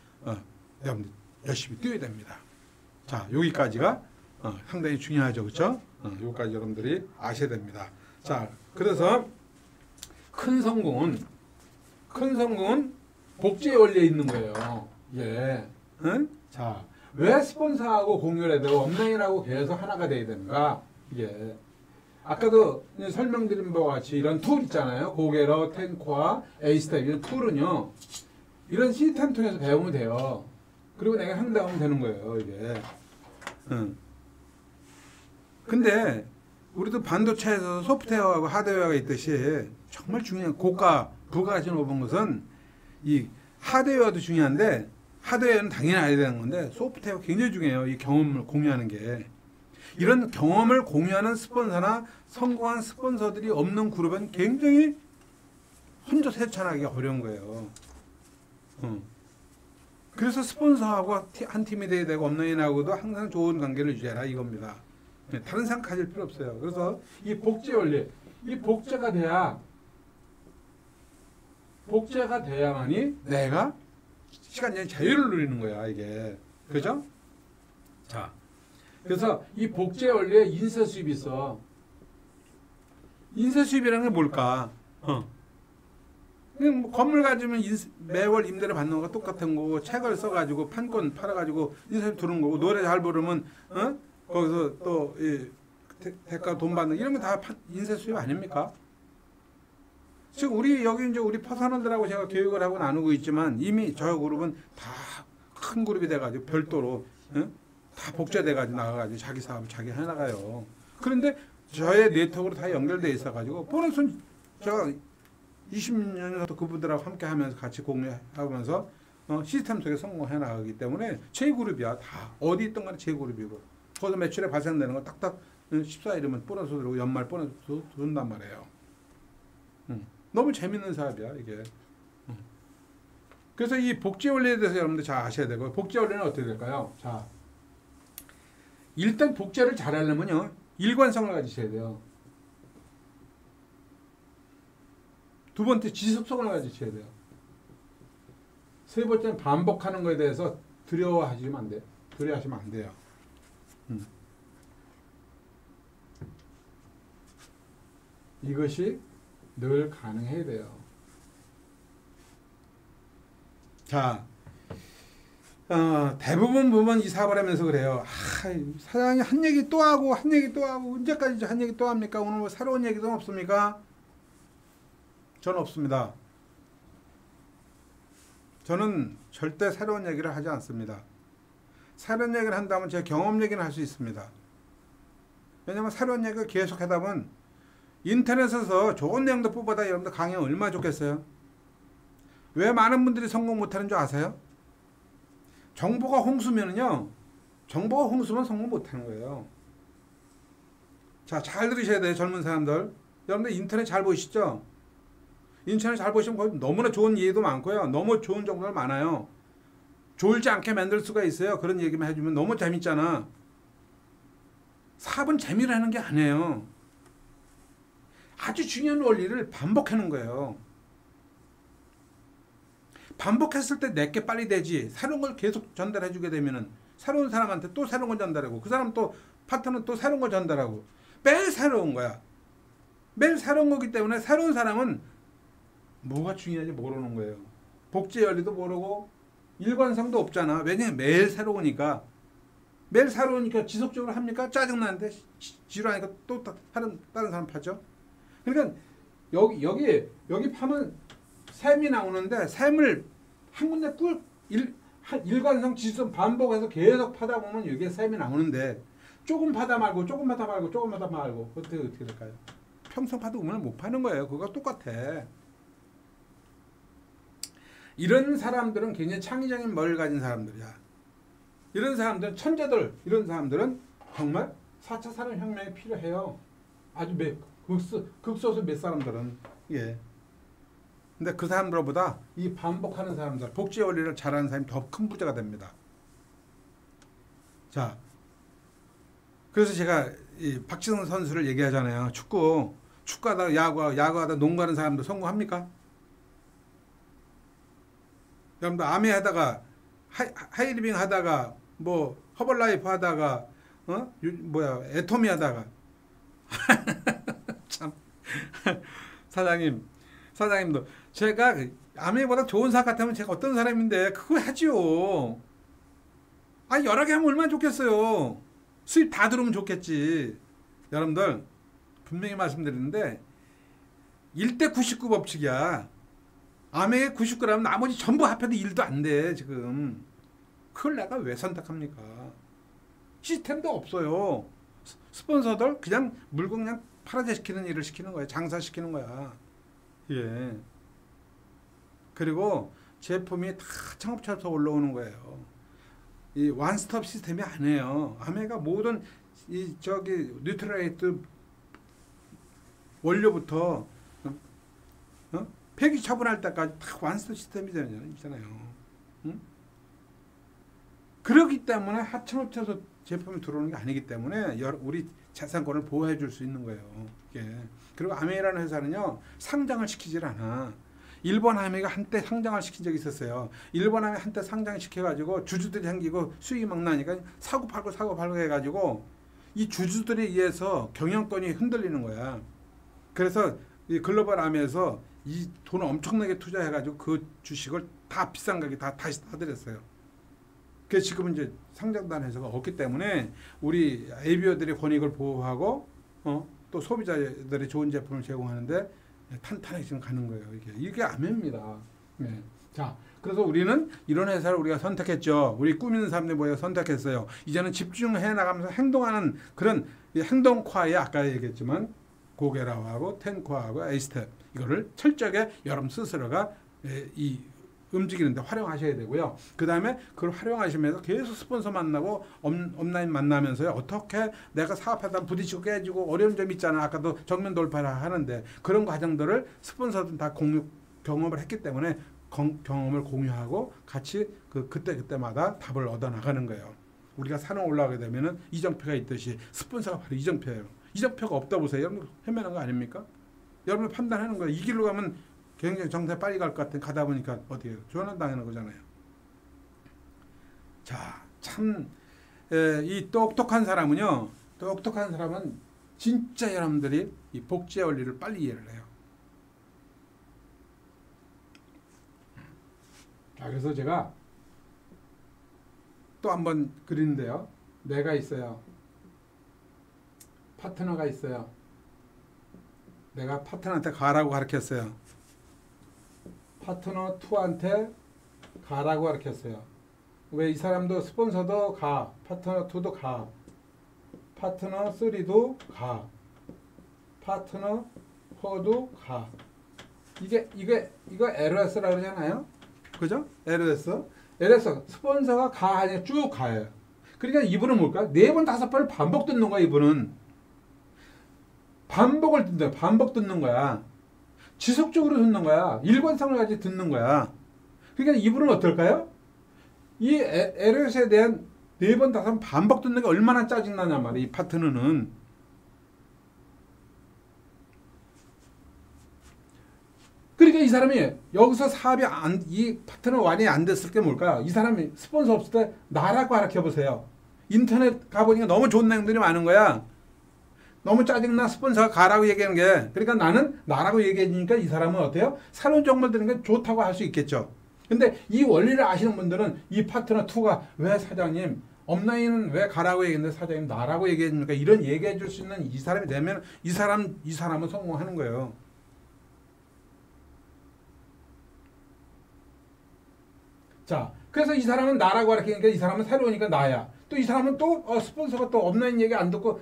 여러분들 열심히 뛰어야 됩니다. 자, 여기까지가 상당히 중요하죠. 그렇죠? 여기까지 여러분들이 아셔야 됩니다. 자, 그래서 큰 성공은 복제의 원리에 있는 거예요. 예. 응? 자, 왜 스폰서하고 공유를 해야 되고 업라인하고 계속 하나가 돼야 되는가? 이게 아까도 설명드린 바와 같이 이런 툴 있잖아요. 고게러, 탱코와 에이스텝 이런 툴은요. 이런 시스템 통해서 배우면 돼요. 그리고 내가 행동하면 되는 거예요. 이게. 근데 우리도 반도체에서 소프트웨어하고 하드웨어가 있듯이 정말 중요한 고가 부가가치 높은 것은 이 하드웨어도 중요한데, 하드웨어는 당연히 알아야 되는 건데 소프트웨어가 굉장히 중요해요. 이 경험을 공유하는 게. 이런 경험을 공유하는 스폰서나 성공한 스폰서들이 없는 그룹은 굉장히 혼자 세찬하기가 어려운 거예요. 그래서 스폰서하고 한 팀이 돼야 되고 업라인하고도 항상 좋은 관계를 유지해라 이겁니다. 다른 생각 가질 필요 없어요. 그래서 이 복제 원리, 이 복제가 돼야만이 내가 시간적인 자유를 누리는 거야 이게. 그죠? 자, 그래서 이 복제 원리에 인쇄 수입이 있어. 인쇄 수입이라는 게 뭘까? 그냥 뭐 건물 가지면 매월 임대를 받는 거가 똑같은 거고, 책을 써가지고 판권 팔아가지고 인쇄 두는 거고, 노래 잘 부르면 거기서 또 대가 돈 받는 이런 거 다 인쇄 수입 아닙니까? 지금 여기 이제 우리 퍼스널들하고 제가 교육을 하고 나누고 있지만 이미 저 그룹은 다 큰 그룹이 돼가지고 별도로 다 복제돼가지고 나가가지고 자기 사업을 자기 해나가요. 그런데 저의 네트워크로 다 연결돼 있어가지고 보너스 제가 20년부터 그분들하고 함께 하면서 같이 공유하면서 시스템 속에 성공해 나가기 때문에 제 그룹이야. 다 어디 있던 간에 제 그룹이고, 거기서 매출에 발생되는 거 딱딱 14일이면 보너스 들어오고 연말 보너스 들어온단 말이에요. 너무 재밌는 사업이야 이게. 그래서 이 복제 원리에 대해서 여러분들 잘 아셔야 되고, 복제 원리는 어떻게 될까요? 자, 일단 복제를 잘하려면요 일관성을 가지셔야 돼요. 두 번째 지속성을 가지셔야 돼요. 세 번째는 반복하는 것에 대해서 두려워하시면 안 돼요. 두려워하시면 안 돼요. 이것이 늘 가능해야 돼요. 자, 대부분 보면 이 사업을 하면서 그래요. 사장이 한 얘기 또 하고 한 얘기 또 하고 언제까지 한 얘기 또 합니까? 오늘 뭐 새로운 얘기도 없습니까? 저는 없습니다. 저는 절대 새로운 얘기를 하지 않습니다. 새로운 얘기를 한다면 제 경험 얘기는 할 수 있습니다. 왜냐면 새로운 얘기를 계속 하다 보면 인터넷에서 좋은 내용도 뽑아다 여러분들 강의 얼마나 좋겠어요? 왜 많은 분들이 성공 못하는 줄 아세요? 정보가 홍수면은요, 정보가 홍수면 성공 못하는 거예요. 자, 잘 들으셔야 돼요, 젊은 사람들. 여러분들 인터넷 잘 보시죠? 인터넷 잘 보시면 거기 너무나 좋은 이해도 많고요. 너무 좋은 정보가 많아요. 졸지 않게 만들 수가 있어요. 그런 얘기만 해주면 너무 재밌잖아. 사업은 재미로 하는 게 아니에요. 아주 중요한 원리를 반복하는 거예요. 반복했을 때 내게 빨리 되지. 새로운 걸 계속 전달해 주게 되면은 새로운 사람한테 또 새로운 걸 전달하고, 그 사람 또 파트너는 또 새로운 걸 전달하고, 매일 새로운 거야. 매일 새로운 거기 때문에 새로운 사람은 뭐가 중요한지 모르는 거예요. 복제 원리도 모르고 일관성도 없잖아. 왜냐면 매일 새로우니까. 매일 새로우니까 지속적으로 합니까? 짜증나는데 지루하니까 또 다른 사람 파죠. 그러니까 여기 파면 샘이 나오는데 샘을 한 군데 일관성 지속 반복해서 계속 파다 보면 여기에 샘이 나오는데, 조금 파다 말고 조금 파다 말고 조금 파다 말고 어떻게 될까요? 평생 파도 보면 못 파는 거예요. 그거 똑같아. 이런 사람들은 굉장히 창의적인 머리를 가진 사람들이야. 이런 사람들은 천재들, 이런 사람들은 정말 4차 산업혁명이 필요해요. 아주 극소수 몇 사람들은. 예. 근데 그 사람들보다 이 반복하는 사람들, 복제 원리를 잘하는 사람이 더 큰 부자가 됩니다. 자, 그래서 제가 이 박지성 선수를 얘기하잖아요. 축구하다 야구하다 농구하는 사람도 성공합니까? 여러분들 아메 하다가 하이리빙 하다가 뭐 허벌라이프 하다가 애토미 하다가 참 사장님도 제가 아메보다 좋은 사람 같으면 제가 어떤 사람인데 그거 하지요. 아 여러 개 하면 얼마나 좋겠어요. 수입 다 들어오면 좋겠지. 여러분들 분명히 말씀드리는데 1대 99 법칙이야. 아메 99라면 나머지 전부 합해도 1도 안 돼 지금. 그걸 내가 왜 선택합니까? 시스템도 없어요. 스폰서들 그냥 물건 그냥 팔아제시키는 일을 시키는 거야. 장사시키는 거야. 예. 그리고 제품이 다 창업처에서 올라오는 거예요. 이 원스톱 시스템이 아니에요. 아메가 모든 뉴트라이트 원료부터 폐기 처분할 때까지 다 원스톱 시스템이잖아요. 응? 그렇기 때문에 하청업체에서 제품이 들어오는 게 아니기 때문에 우리 재산권을 보호해 줄 수 있는 거예요. 이게. 그리고 아메이라는 회사는요 상장을 시키질 않아. 일본 아메가 한때 상장을 시킨 적이 있었어요. 일본 아메 한때 상장 시켜가지고 주주들이 생기고 수익이 막 나니까 사고 팔고 해가지고 이 주주들에 의해서 경영권이 흔들리는 거야. 그래서 이 글로벌 아메에서 이 돈을 엄청나게 투자해가지고 그 주식을 다 비싼 가격에 다시 사들였어요. 그래서 지금은 이제 상장단 회사가 없기 때문에 우리 ABO들의 권익을 보호하고 또 소비자들의 좋은 제품을 제공하는데 탄탄하게 지금 가는 거예요. 이게 아메입니다. 네. 자, 그래서 우리는 이런 회사를 우리가 선택했죠. 우리 꾸미는 사람들이 모여 선택했어요. 이제는 집중해 나가면서 행동하는 그런 행동과에 아까 얘기했지만 고게라하고 텐코하고 에이스텝 이거를 철저하게 여러분 스스로가 움직이는데 활용하셔야 되고요. 그 다음에 그걸 활용하시면서 계속 스폰서 만나고 업라인 만나면서요. 어떻게 내가 사업하다 부딪히고 깨지고 어려운 점이 있잖아. 아까도 정면 돌파를 하는데 그런 과정들을 스폰서들은 다 경험을 했기 때문에 경험을 공유하고 같이 그때마다 답을 얻어나가는 거예요. 우리가 산을 올라가게 되면은 이정표가 있듯이 스폰서가 바로 이정표예요. 이정표가 없다 보세요. 여러분 헤매는 거 아닙니까? 여러분 판단하는 거예요. 이 길로 가면 굉장히 정상에 빨리 갈 것 같은 가다 보니까 어떻게 조난당하는 거잖아요. 자, 참 이 똑똑한 사람은 진짜 여러분들이 이 복제 원리를 빨리 이해를 해요. 자, 그래서 제가 또 한번 그리는데요. 내가 있어요. 파트너가 있어요. 내가 파트너한테 가라고 가르쳤어요. 파트너 2한테 가라고 가르쳤어요. 왜 이 사람도 스폰서도 가, 파트너 2도 가, 파트너 3도 가, 파트너 4도 가. 이거 LOS라고 그러잖아요. 그죠? LOS 스폰서가 가 아니라 쭉 가요. 그러니까 이분은 뭘까? 4번 5번을 반복 듣는 거야. 이분은 반복을 듣는다. 반복 듣는 거야. 지속적으로 듣는 거야. 일관성을 가지고 듣는 거야. 그러니까 이분은 어떨까요? 이 LOS에 대한 4번 5번 반복 듣는 게 얼마나 짜증나냐 말이야. 이 파트너는. 그러니까 이 사람이 여기서 사업이 이 파트너 완이 안 됐을 게 뭘까요? 이 사람이 스폰서 없을 때 나라고 가르쳐보세요. 인터넷 가보니까 너무 좋은 내용들이 많은 거야. 너무 짜증나 스폰서가 가라고 얘기하는 게. 그러니까 나는 나라고 얘기해 주니까 이 사람은 어때요? 새로운 정보를 들은 게 좋다고 할 수 있겠죠. 근데 이 원리를 아시는 분들은 이 파트너 2가 왜 사장님 업라인은 왜 가라고 얘기했는데 사장님 나라고 얘기해 주니까 이런 얘기해 줄 수 있는 이 사람이 되면 이 사람은 성공하는 거예요. 자, 그래서 이 사람은 나라고 가르치니까 이 사람은 새로우니까 나야. 또 이 사람은 또 스폰서가 또 업라인 얘기 안 듣고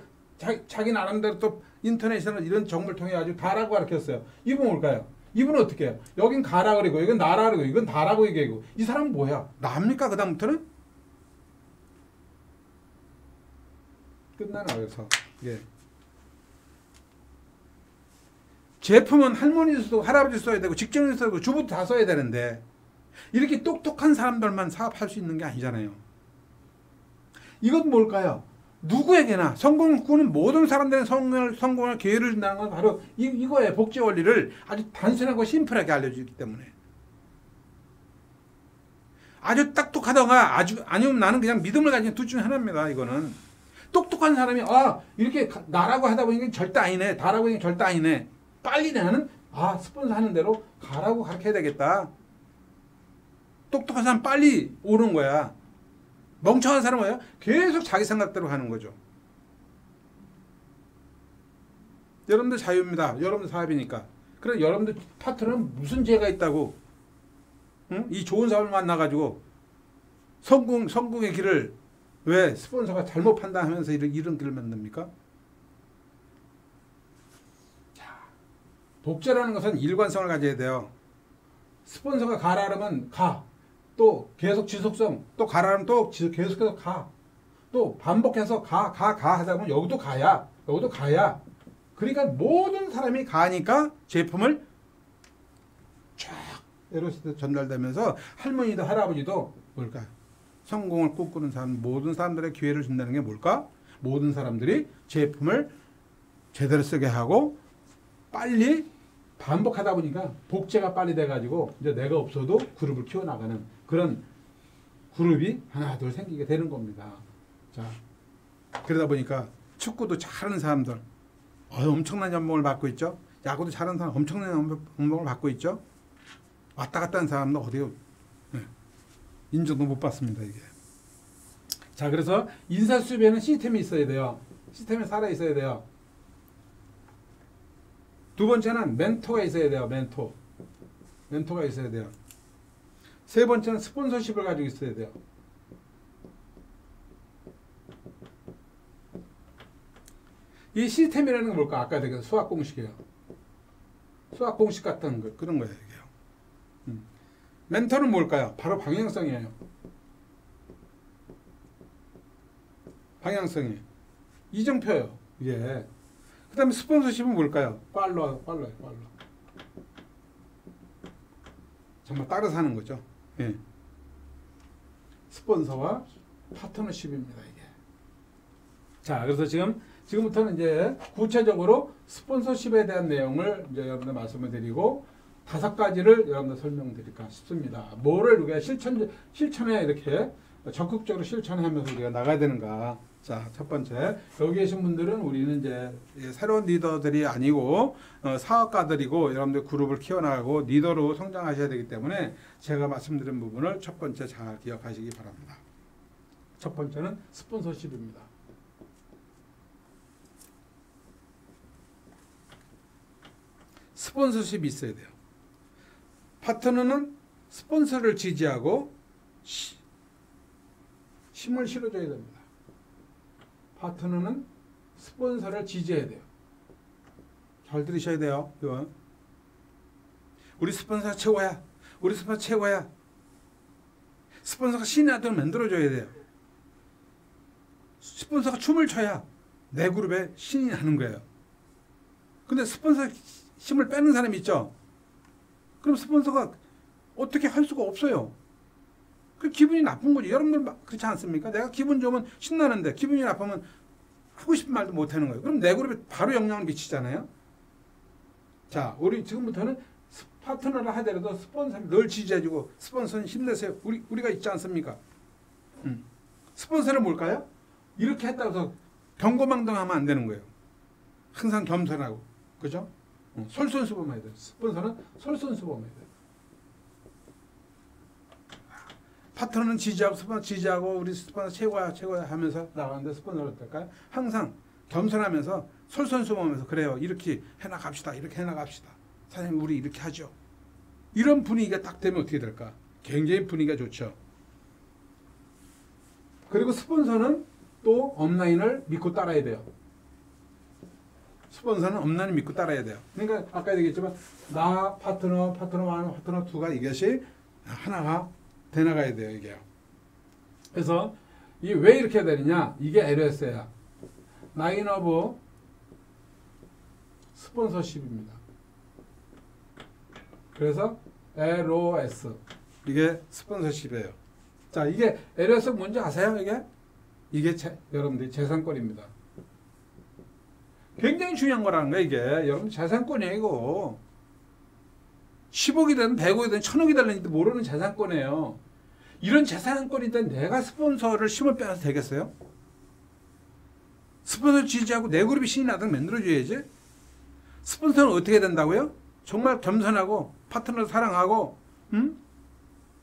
자기 나름대로 또 인터넷에서 이런 정보를 통해 가지고 다라고 가르쳤어요. 이분 뭘까요? 이분은 어떻게 해요? 여긴 가라 그러고 이건 나라 그러고 이건 다라고 얘기하고 이 사람은 뭐야? 나입니까? 그 다음부터는? 끝나나 그래서 예. 제품은 할머니도 쓰고 할아버지도 써야 되고 직장인도 써야 되고 주부도 다 써야 되는데 이렇게 똑똑한 사람들만 사업할 수 있는 게 아니잖아요. 이건 뭘까요? 누구에게나 성공을 꾸는 모든 사람들은 성공할 기회를 준다는 건 바로 이거의 복제 원리를 아주 단순하고 심플하게 알려주기 때문에 아주 똑똑하다가 아니면 나는 그냥 믿음을 가진 둘 중에 하나입니다. 이거는 똑똑한 사람이 이렇게 나라고 하다 보니까 절대 아니네, 다라고 하니까 절대 아니네. 빨리 나는 스폰서 하는 대로 가라고 가르쳐야 되겠다. 똑똑한 사람 빨리 오는 거야. 멍청한 사람은 뭐야? 계속 자기 생각대로 가는 거죠. 여러분들 자유입니다. 여러분들 사업이니까. 그래 여러분들 파트너는 무슨 죄가 있다고? 응? 이 좋은 사람을 만나가지고 성공의 길을 왜 스폰서가 잘못 판단하면서 이런 길을 만듭니까? 자, 복제라는 것은 일관성을 가져야 돼요. 스폰서가 가라 그러면 가. 또 계속 지속성. 또 가라 그러면 또 계속해서 가. 또 반복해서 가 하다 보면 여기도 가야. 여기도 가야. 그러니까 모든 사람이 가니까 제품을 쫙 에로시도 전달되면서 할머니도 할아버지도 뭘까? 성공을 꿈꾸는 사람, 모든 사람들의 기회를 준다는 게 뭘까? 모든 사람들이 제품을 제대로 쓰게 하고 빨리 반복하다 보니까 복제가 빨리 돼가지고 이제 내가 없어도 그룹을 키워나가는 그런 그룹이 하나 둘 생기게 되는 겁니다. 자, 그러다 보니까 축구도 잘하는 사람들 엄청난 연봉을 받고 있죠. 야구도 잘하는 사람 엄청난 연봉을 받고 있죠. 왔다 갔다 하는 사람도 어디요? 인정도 못 받습니다. 이게. 자, 그래서 인사수입에는 시스템이 있어야 돼요. 시스템이 살아 있어야 돼요. 두 번째는 멘토가 있어야 돼요. 멘토가 있어야 돼요. 세 번째는 스폰서십을 가지고 있어야 돼요. 이 시스템이라는 건 뭘까? 아까 얘기한 수학 공식이에요. 수학 공식 같은 거, 그런 거예요. 이게요. 멘토는 뭘까요? 바로 방향성이에요. 방향성이 이정표예요. 이게. 그 다음에 스폰서십은 뭘까요? 팔로워예요. 정말 따라서 하는 거죠. 예. 스폰서와 파트너십입니다. 이게. 자, 그래서 지금부터는 이제 구체적으로 스폰서십에 대한 내용을 이제 여러분들 말씀을 드리고 5가지를 여러분들 설명드릴까 싶습니다. 뭐를 우리가 실천에 이렇게 적극적으로 실천하면서 우리가 나가야 되는가. 자, 첫 번째, 여기 계신 분들은 우리는 이제 새로운 리더들이 아니고 사업가들이고 여러분들 그룹을 키워나가고 리더로 성장하셔야 되기 때문에 제가 말씀드린 부분을 첫 번째 잘 기억하시기 바랍니다. 첫 번째는 스폰서십입니다. 스폰서십이 있어야 돼요. 파트너는 스폰서를 지지하고 힘을 실어줘야 됩니다. 파트너는 스폰서를 지지해야 돼요. 잘 들으셔야 돼요. 이건. 우리 스폰서가 최고야. 우리 스폰서 최고야. 스폰서가 신의 아들을 만들어줘야 돼요. 스폰서가 춤을 춰야 내 그룹에 신이 나는 거예요. 근데 스폰서 힘을 빼는 사람이 있죠. 그럼 스폰서가 어떻게 할 수가 없어요. 그 기분이 나쁜 거지. 여러분들 그렇지 않습니까? 내가 기분 좋으면 신나는데 기분이 나쁘면 하고 싶은 말도 못 하는 거예요. 그럼 내 그룹에 바로 영향을 미치잖아요. 자, 우리 지금부터는 파트너를 하더라도 스폰서를 늘 지지해주고 스폰서는 힘내세요. 우리가 있지 않습니까? 스폰서는 뭘까요? 이렇게 했다고 해서 경고망동하면 안 되는 거예요. 항상 겸손하고. 그죠? 솔선수범해야 돼요. 스폰서는 솔선수범해야 돼요. 파트너는 지지하고 스폰서 지지하고 우리 스폰서 최고야 하면서 나가는데 스폰서는 어떨까요? 항상 겸손하면서 솔선수범하면서 그래요. 이렇게 해나갑시다. 이렇게 해나갑시다. 사장님 우리 이렇게 하죠. 이런 분위기가 딱 되면 어떻게 될까? 굉장히 분위기가 좋죠. 그리고 스폰서는 또 업라인을 믿고 따라야 돼요. 스폰서는 업라인을 믿고 따라야 돼요. 그러니까 아까 얘기했지만 나 파트너 1, 파트너 2가 이것이 하나가 돼나가야 돼요. 이게요. 그래서 이 왜 이렇게 되느냐? 이게 LS야. 라인 오브 스폰서십입니다. 그래서 LOS 이게 스폰서십이에요. 자, 이게 LOS 뭔지 아세요? 이게 여러분들 재산권입니다. 굉장히 중요한 거라는 거예요. 이게 여러분 재산권이에요. 이거 10억이든 100억이든 1000억이 달는지도 모르는 재산권이에요. 이런 재산권인데 내가 스폰서를 힘을 빼서 되겠어요? 스폰서 지지하고 내 그룹이 신이 나도록 만들어줘야지. 스폰서는 어떻게 된다고요? 정말 겸손하고 파트너를 사랑하고, 응?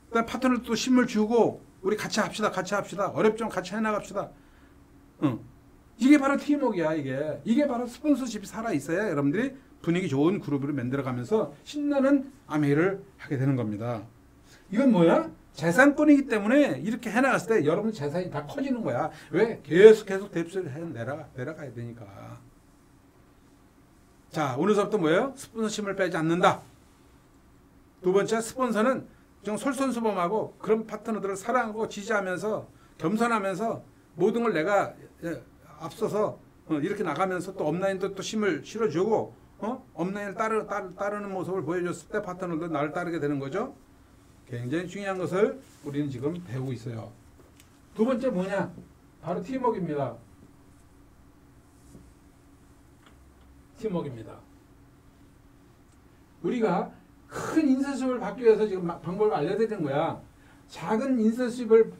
그다음 파트너도 또 힘을 주고 우리 같이 합시다. 어렵지만 같이 해나갑시다. 응. 이게 바로 팀워크야. 이게 바로 스폰서십이 살아있어야 여러분들이 분위기 좋은 그룹으로 만들어가면서 신나는 암회를 하게 되는 겁니다. 이건 뭐야? 재산권이기 때문에 이렇게 해나갔을 때 여러분 재산이 다 커지는 거야. 왜? 계속 뎁스를 내려가야 되니까. 자, 오늘서부터 뭐예요? 스폰서십을 빼지 않는다. 두 번째, 스폰서는 좀 솔선수범하고 그런 파트너들을 사랑하고 지지하면서 겸손하면서 모든 걸 내가 앞서서 이렇게 나가면서 또 업라인도 또 힘을 실어주고 업라인을 따르는 모습을 보여줬을 때 파트너도 나를 따르게 되는 거죠. 굉장히 중요한 것을 우리는 지금 배우고 있어요. 두 번째 뭐냐? 바로 팀워크입니다. 팀워크입니다. 우리가 큰 인센티브를 받기 위해서 지금 방법을 알려드리는 거야. 작은 인센티브도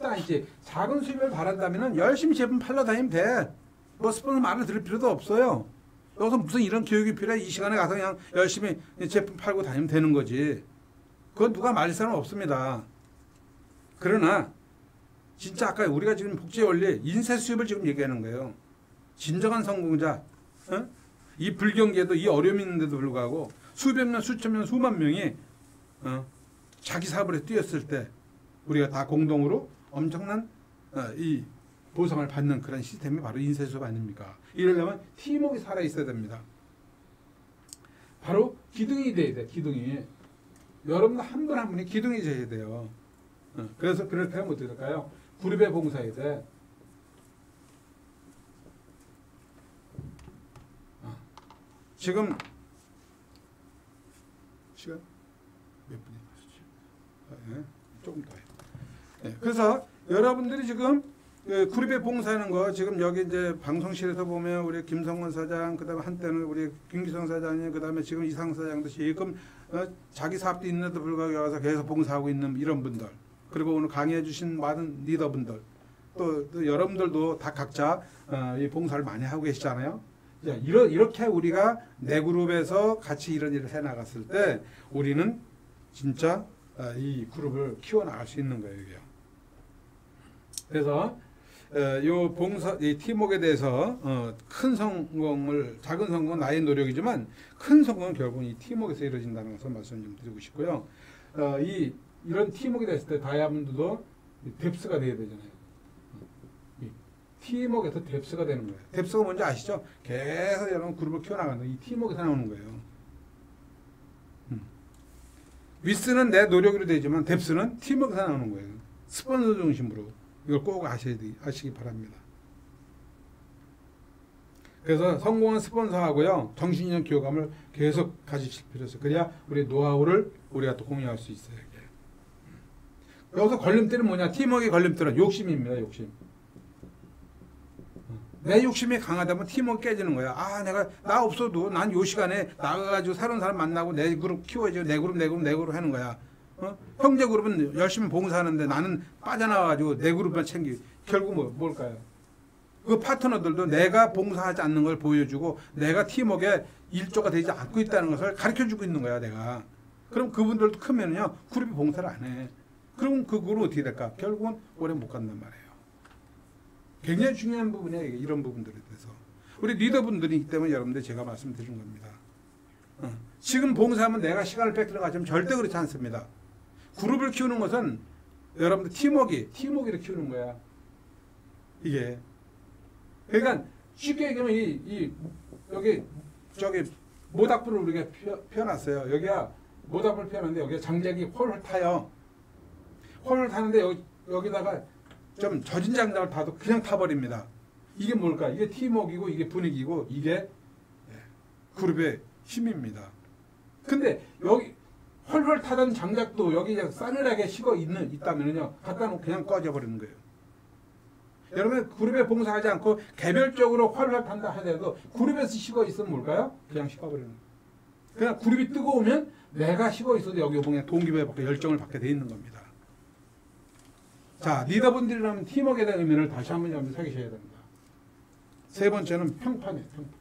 아니지. 작은 수입을 바란다면 열심히 제품 팔러 다니면 돼. 뭐 스폰서 말을 들을 필요도 없어요. 여기서 무슨 이런 교육이 필요해. 이 시간에 가서 그냥 열심히 제품 팔고 다니면 되는 거지. 그건 누가 말릴 사람 없습니다. 그러나 진짜 아까 우리가 지금 복제 원리 인쇄 수입을 지금 얘기하는 거예요. 진정한 성공자, 이 불경기에도 이 어려움이 있는데도 불구하고 수백 명, 수천 명, 수만 명이 자기 사업을 뛰었을 때 우리가 다 공동으로 엄청난 이 보상을 받는 그런 시스템이 바로 인쇄 수업 아닙니까? 이러려면 팀워크가 살아 있어야 됩니다. 바로 기둥이 돼야 돼. 기둥이. 여러분 한 분 한 분이 기둥이 돼야 돼요. 그래서 그렇게 하면 어떻게 될까요? 그룹에 봉사해야 돼. 지금 시간 몇 분이 나시죠? 조금 더 해요. 그래서 여러분들이 지금 그룹에 봉사하는 거 지금 여기 이제 방송실에서 보면 우리 김성원 사장, 그다음에 한때는 우리 김기성 사장님, 그다음에 지금 이상 사장도 지금 자기 사업도 있는데도 불구하고 여기서 계속 봉사하고 있는 이런 분들, 그리고 오늘 강의해 주신 많은 리더분들, 또 여러분들도 다 각자 이 봉사를 많이 하고 계시잖아요. 이렇게 우리가 내 그룹에서 같이 이런 일을 해 나갔을 때 우리는 진짜 이 그룹을 키워나갈 수 있는 거예요. 이게요. 그래서 요 봉사, 이 팀워크에 대해서 큰 성공을, 작은 성공은 나의 노력이지만 큰 성공은 결국은 이 팀워크에서 이루어진다는 것을 말씀 좀 드리고 싶고요. 이런 팀워크가 됐을 때 다이아몬드도 뎁스가 돼야 되잖아요. 팀워크에서 뎁스가 되는 거예요. 뎁스가 뭔지 아시죠? 계속 여러분 그룹을 키워나가는 이 팀워크에서 나오는 거예요. 위스는 내 노력으로 되지만 뎁스는 팀워크에서 나오는 거예요. 스폰서 중심으로. 이걸 꼭 아시기 바랍니다. 그래서 성공한 스폰서하고요, 정신적 교감을 계속 가지실 필요가 있어요. 그래야 우리 노하우를 우리가 또 공유할 수 있어요. 이게. 여기서 걸림돌은 뭐냐? 팀워크의 걸림돌은 욕심입니다. 욕심. 내 욕심이 강하다면 팀워크 깨지는 거야. 나 없어도 난 요 시간에 나가가지고 새로운 사람 만나고 내 그룹 키워야지. 내 그룹 하는 거야. 형제 그룹은 열심히 봉사하는데 나는 빠져나와가지고 내 그룹만 챙기고 결국 뭘까요? 그 파트너들도 내가 봉사하지 않는 걸 보여주고 내가 팀워크에 일조가 되지 않고 있다는 것을 가르쳐주고 있는 거야 내가. 그럼 그분들도 크면요 그룹이 봉사를 안 해. 그럼 그 그룹은 어떻게 될까? 결국은 오래 못 간단 말이에요. 굉장히 중요한 부분이에요. 이런 부분들에 대해서. 우리 리더분들이기 때문에 여러분들 제가 말씀드린 겁니다. 지금 봉사하면 내가 시간을 뺏기는 것처럼 절대 그렇지 않습니다. 그룹을 키우는 것은 여러분들 팀워크를 키우는 거야. 이게. 그러니까 쉽게 얘기하면 여기 저기 모닥불을 우리가 펴놨어요. 여기가 모닥불을 펴놨는데 여기가 장작이 홀 타요. 홀을 타는데 여기다가 좀 젖은 장작을 타도 그냥 타버립니다. 이게 뭘까? 이게 팀워크이고 이게 분위기고 이게 그룹의 힘입니다. 근데 여기 헐헐 타던 장작도 여기 그냥 싸늘하게 있다면요, 갖다 놓고 그냥 꺼져버리는 거예요. 여러분 그룹에 봉사하지 않고 개별적으로 헐헐 탄다 하더라도 그룹에서 식어 있으면 뭘까요? 그냥 식어버리는 거예요. 그냥 그룹이 뜨거우면 내가 식어 있어도 여기 보면 동기부여받고 열정을 받게 돼 있는 겁니다. 자, 리더분들이라면 팀워크에 대한 의미를 다시 한번 여러분 새기셔야 됩니다. 세 번째는 평판이에요. 평판.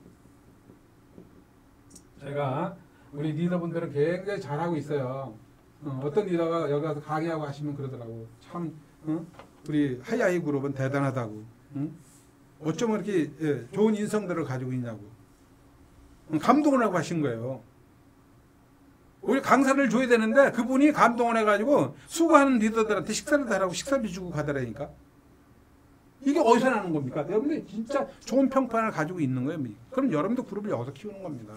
제가 우리 리더분들은 굉장히 잘하고 있어요. 어떤 리더가 여기 와서 강의하고 하시면 그러더라고. 참 우리 하야이 그룹은 대단하다고. 어쩌면 이렇게 좋은 인성들을 가지고 있냐고. 감동을 하고 하신 거예요. 우리 강사를 줘야 되는데 그분이 감동을 해가지고 수고하는 리더들한테 식사를 하라고 식사비 주고 가더라니까. 이게 어디서 나는 겁니까? 여러분들 진짜 좋은 평판을 가지고 있는 거예요. 그럼 여러분도 그룹을 여기서 키우는 겁니다.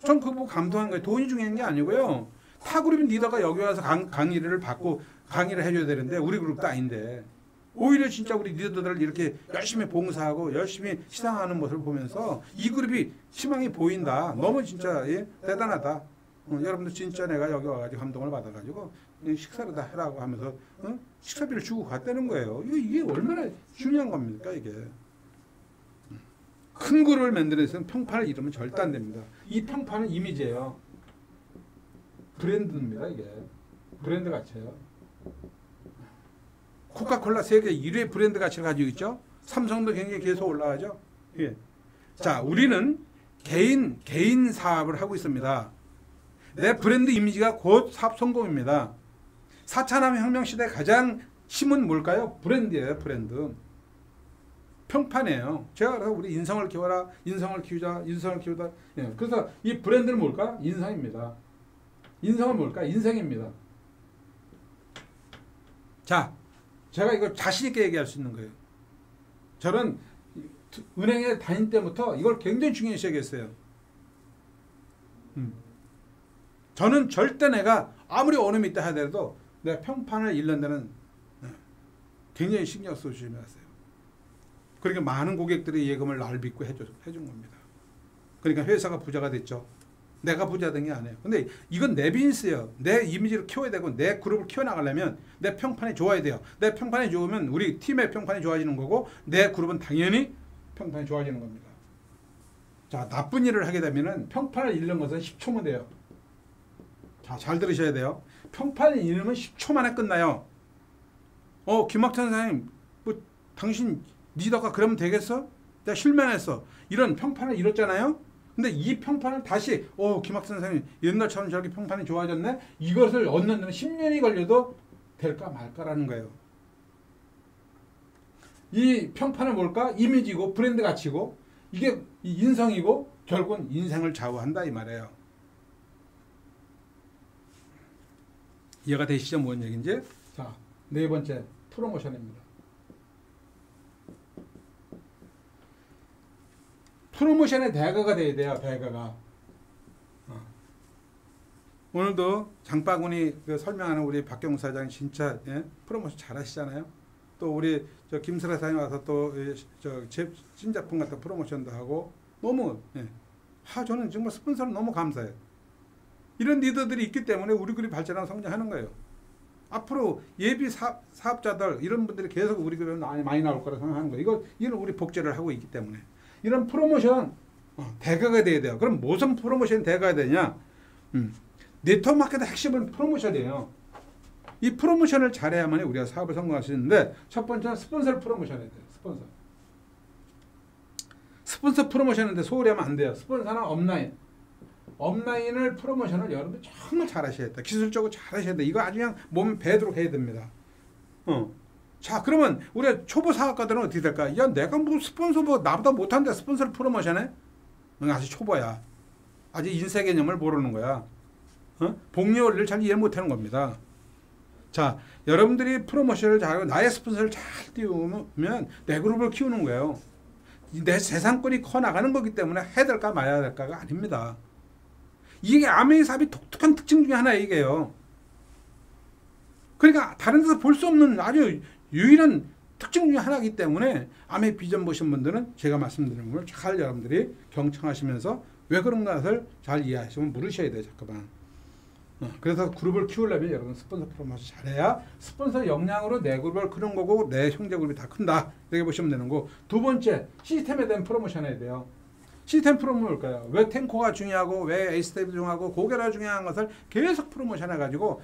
전 그거 보고 감동한 거예요. 돈이 중요한 게 아니고요. 타 그룹인 리더가 여기 와서 강의를 받고 강의를 해줘야 되는데 우리 그룹도 아닌데 오히려 진짜 우리 리더들을 이렇게 열심히 봉사하고 열심히 시상하는 모습을 보면서 이 그룹이 희망이 보인다. 너무 진짜 대단하다. 여러분들 진짜 내가 여기 와가지고 감동을 받아가지고 식사를 다 해라고 하면서 식사비를 주고 갔다는 거예요. 이게 얼마나 중요한 겁니까 이게. 큰 그룹을 만드는 데서는 평판을 잃으면 절대 안 됩니다. 이 평판은 이미지예요. 브랜드입니다 이게. 브랜드 가치예요. 코카콜라 세계 1위의 브랜드 가치를 가지고 있죠. 삼성도 굉장히 계속 올라가죠. 예. 자, 우리는 개인 사업을 하고 있습니다. 내 브랜드 이미지가 곧 사업 성공입니다. 4차 산업혁명 시대 가장 힘은 뭘까요? 브랜드예요. 브랜드. 평판이에요. 제가 그래서 우리 인성을 키워라, 인성을 키우자, 인성을 키우다. 예. 그래서 이 브랜드는 뭘까? 인성입니다. 인성은 뭘까? 인생입니다. 자, 제가 이거 자신 있게 얘기할 수 있는 거예요. 저는 은행에 다닐 때부터 이걸 굉장히 중요시 여겼어요. 저는 절대 내가 아무리 어려움이 있다 하더라도 내가 평판을 잃는다는 굉장히 신경 쓰고 조심했어요. 그러니까 많은 고객들이 예금을 날 믿고 해준 겁니다. 그러니까 회사가 부자가 됐죠. 내가 부자 된 게 아니에요. 근데 이건 내 비즈니스예요. 내 이미지를 키워야 되고 내 그룹을 키워나가려면 내 평판이 좋아야 돼요. 내 평판이 좋으면 우리 팀의 평판이 좋아지는 거고 내 그룹은 당연히 평판이 좋아지는 겁니다. 자, 나쁜 일을 하게 되면은 평판을 잃는 것은 10초면 돼요. 자, 잘 들으셔야 돼요. 평판을 잃으면 10초 만에 끝나요. 김학찬 선생님, 뭐 당신 리더가 그러면 되겠어? 내가 실망했어. 이런 평판을 잃었잖아요. 근데 이 평판을 다시 김학찬 선생님 옛날처럼 저렇게 평판이 좋아졌네. 이것을 얻는 데는 10년이 걸려도 될까 말까라는 거예요. 이 평판은 뭘까? 이미지고 브랜드 가치고 이게 인성이고 결국은 인생을 좌우한다 이 말이에요. 이해가 되시죠? 뭔 얘기인지? 자, 네 번째 프로모션입니다. 프로모션의 대가가 돼야 돼요. 대가가. 오늘도 장바구니 설명하는 우리 박경수 사장 진짜 프로모션 잘하시잖아요. 또 우리 김슬아 사장님 와서 또 제 신작품 같은 프로모션도 하고 너무 저는 정말 스폰서는 너무 감사해요. 이런 리더들이 있기 때문에 우리 그룹이 발전하고 성장하는 거예요. 앞으로 예비 사업자들 이런 분들이 계속 우리 그룹에 많이 나올 거라 생각하는 거예요. 이건 우리 복제를 하고 있기 때문에. 이런 프로모션 대가가 돼야 돼요. 그럼 무슨 프로모션이 대가가 되냐? 네트워크 마케팅의 핵심은 프로모션이에요. 이 프로모션을 잘해야만 우리가 사업을 성공할 수 있는데 첫 번째는 스폰서를 프로모션해야 돼요. 스폰서 프로모션인데 소홀히 하면 안 돼요. 스폰서는 업라인을 프로모션을 여러분 정말 잘하셔야 돼요. 기술적으로 잘하셔야 돼요. 이거 아주 그냥 몸에 배도록 해야 됩니다. 자, 그러면 우리가 초보 사업가들은 어떻게 될까? 야, 내가 뭐 스폰서 나보다 못한데 스폰서를 프로모션해? 아직 초보야. 아직 인쇄 개념을 모르는 거야. 복리 원리를 잘 이해 못하는 겁니다. 자, 여러분들이 프로모션을 잘하고 나의 스폰서를 잘 띄우면 내 그룹을 키우는 거예요. 내 재산권이 커나가는 거기 때문에 해야 될까 말아야 될까가 아닙니다. 이게 아메이 사업의 독특한 특징 중에 하나예요. 이게요. 그러니까 다른 데서 볼 수 없는 아주 유일한 특징 중에 하나이기 때문에 아메이 비전 보신 분들은 제가 말씀드리는 걸 잘 여러분들이 경청하시면서 왜 그런가를 잘 이해하시면 물으셔야 돼요. 잠깐만. 그래서 그룹을 키우려면 여러분 스폰서 프로모션 잘해야 스폰서 역량으로 내 그룹을 크는 거고 내 형제 그룹이 다 큰다. 이렇게 보시면 되는 거고, 두 번째 시스템에 대한 프로모션 해야 돼요. 시스템 프로모션 뭘까요? 왜 탱커가 중요하고 왜 에이스텝이 중요하고 고개가 중요한 것을 계속 프로모션 해가지고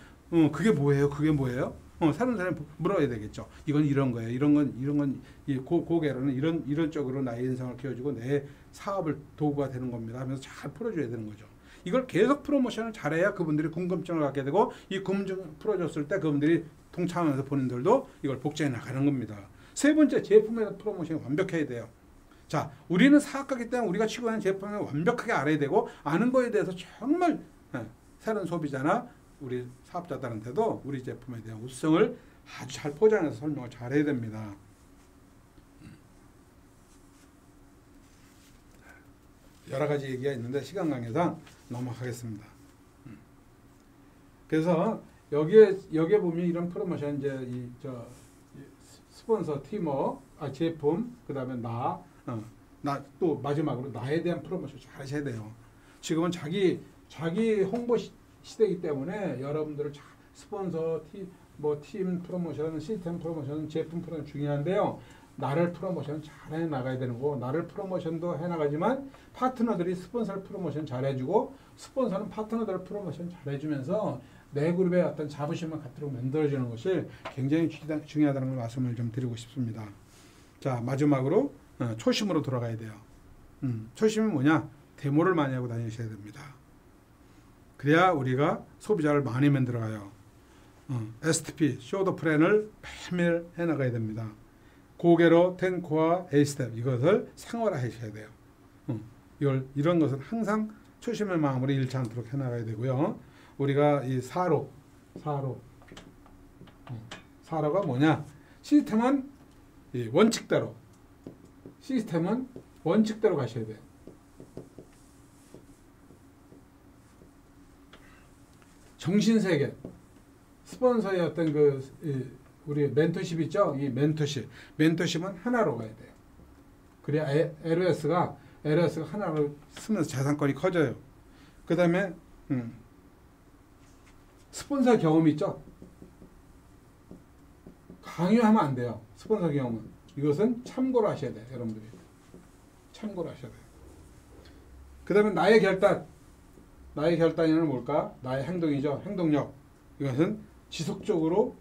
그게 뭐예요? 그게 뭐예요? 새로운 사람이 물어야 되겠죠. 이건 이런 거예요. 이런 건 고개로는 이런 쪽으로 나의 인생을 키워주고 내 사업을 도구가 되는 겁니다 하면서 잘 풀어줘야 되는 거죠. 이걸 계속 프로모션을 잘해야 그분들이 궁금증을 갖게 되고, 이 궁금증 풀어줬을 때 그분들이 동참하면서 본인들도 이걸 복제해 나가는 겁니다. 세 번째, 제품에 대한 프로모션이 완벽해야 돼요. 자, 우리는 사업가기 때문에 우리가 취급하는 제품을 완벽하게 알아야 되고, 아는 거에 대해서 정말 새로운 소비자나 우리 사업자들한테도 우리 제품에 대한 우수성을 아주 잘 포장해서 설명을 잘해야 됩니다. 여러 가지 얘기가 있는데 시간 관계상 넘어가겠습니다. 그래서 여기에 보면 이런 프로모션, 이제 스폰서, 티머, 제품, 그다음에 나 또 마지막으로 나에 대한 프로모션 잘 하셔야 돼요. 지금은 자기 홍보 시대이기 때문에 여러분들을 스폰서, 팀 프로모션, 시스템 프로모션, 제품 프로모션 중요한데요. 나를 프로모션 잘 해나가야 되는 거고, 나를 프로모션도 해나가지만 파트너들이 스폰서를 프로모션 잘해주고, 스폰서는 파트너들을 프로모션 잘해주면서 내 그룹의 어떤 자부심을 갖도록 만들어주는 것이 굉장히 중요하다는 걸 말씀을 좀 드리고 싶습니다. 자, 마지막으로 초심으로 돌아가야 돼요. 초심이 뭐냐? 데모를 많이 하고 다니셔야 됩니다. 그래야 우리가 소비자를 많이 만들어가요. STP, 쇼더 플랜을 매일 해나가야 됩니다. 고개로 탱코와 에이스텝, 이것을 생활화하셔야 돼요. 이런 것은 항상 초심의 마음으로 잃지 않도록 해나가야 되고요. 우리가 이 사로가 뭐냐? 시스템은 원칙대로 가셔야 돼요. 정신세계, 스폰서의 어떤 우리 멘토십 있죠? 이 멘토십은 하나로 가야 돼요. 그래야 LOS가 하나로 쓰면서 자산권이 커져요. 그 다음에 스폰서 경험 있죠? 강요하면 안 돼요. 스폰서 경험은. 이것은 참고로 하셔야 돼요. 여러분들이. 참고로 하셔야 돼요. 그 다음에 나의 결단이란 뭘까? 나의 행동이죠. 행동력. 이것은 지속적으로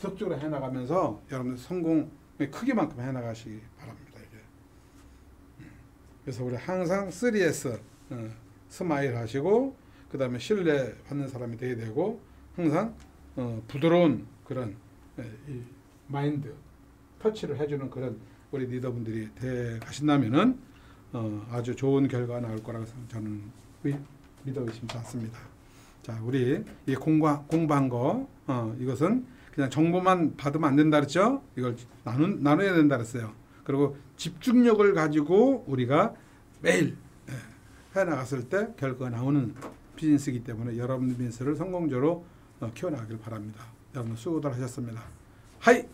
해나가면서 여러분들 성공의 크기만큼 해나가시기 바랍니다. 이게. 그래서 우리 항상 3S 스마일 하시고, 그 다음에 신뢰 받는 사람이 돼야 되고, 항상 부드러운 그런 이 마인드 터치를 해주는 그런 우리 리더분들이 돼 가신다면은 아주 좋은 결과가 나올 거라고 저는 믿어 의심치 않습니다. 자, 우리 이 공부한 거 이것은 그냥 정보만 받으면 안 된다 그랬죠? 이걸 나눠야 된다 그랬어요. 그리고 집중력을 가지고 우리가 매일 해나갔을 때 결과가 나오는 비즈니스이기 때문에 여러분들 비즈니스를 성공적으로 키워나가길 바랍니다. 여러분 수고들 하셨습니다. 하이!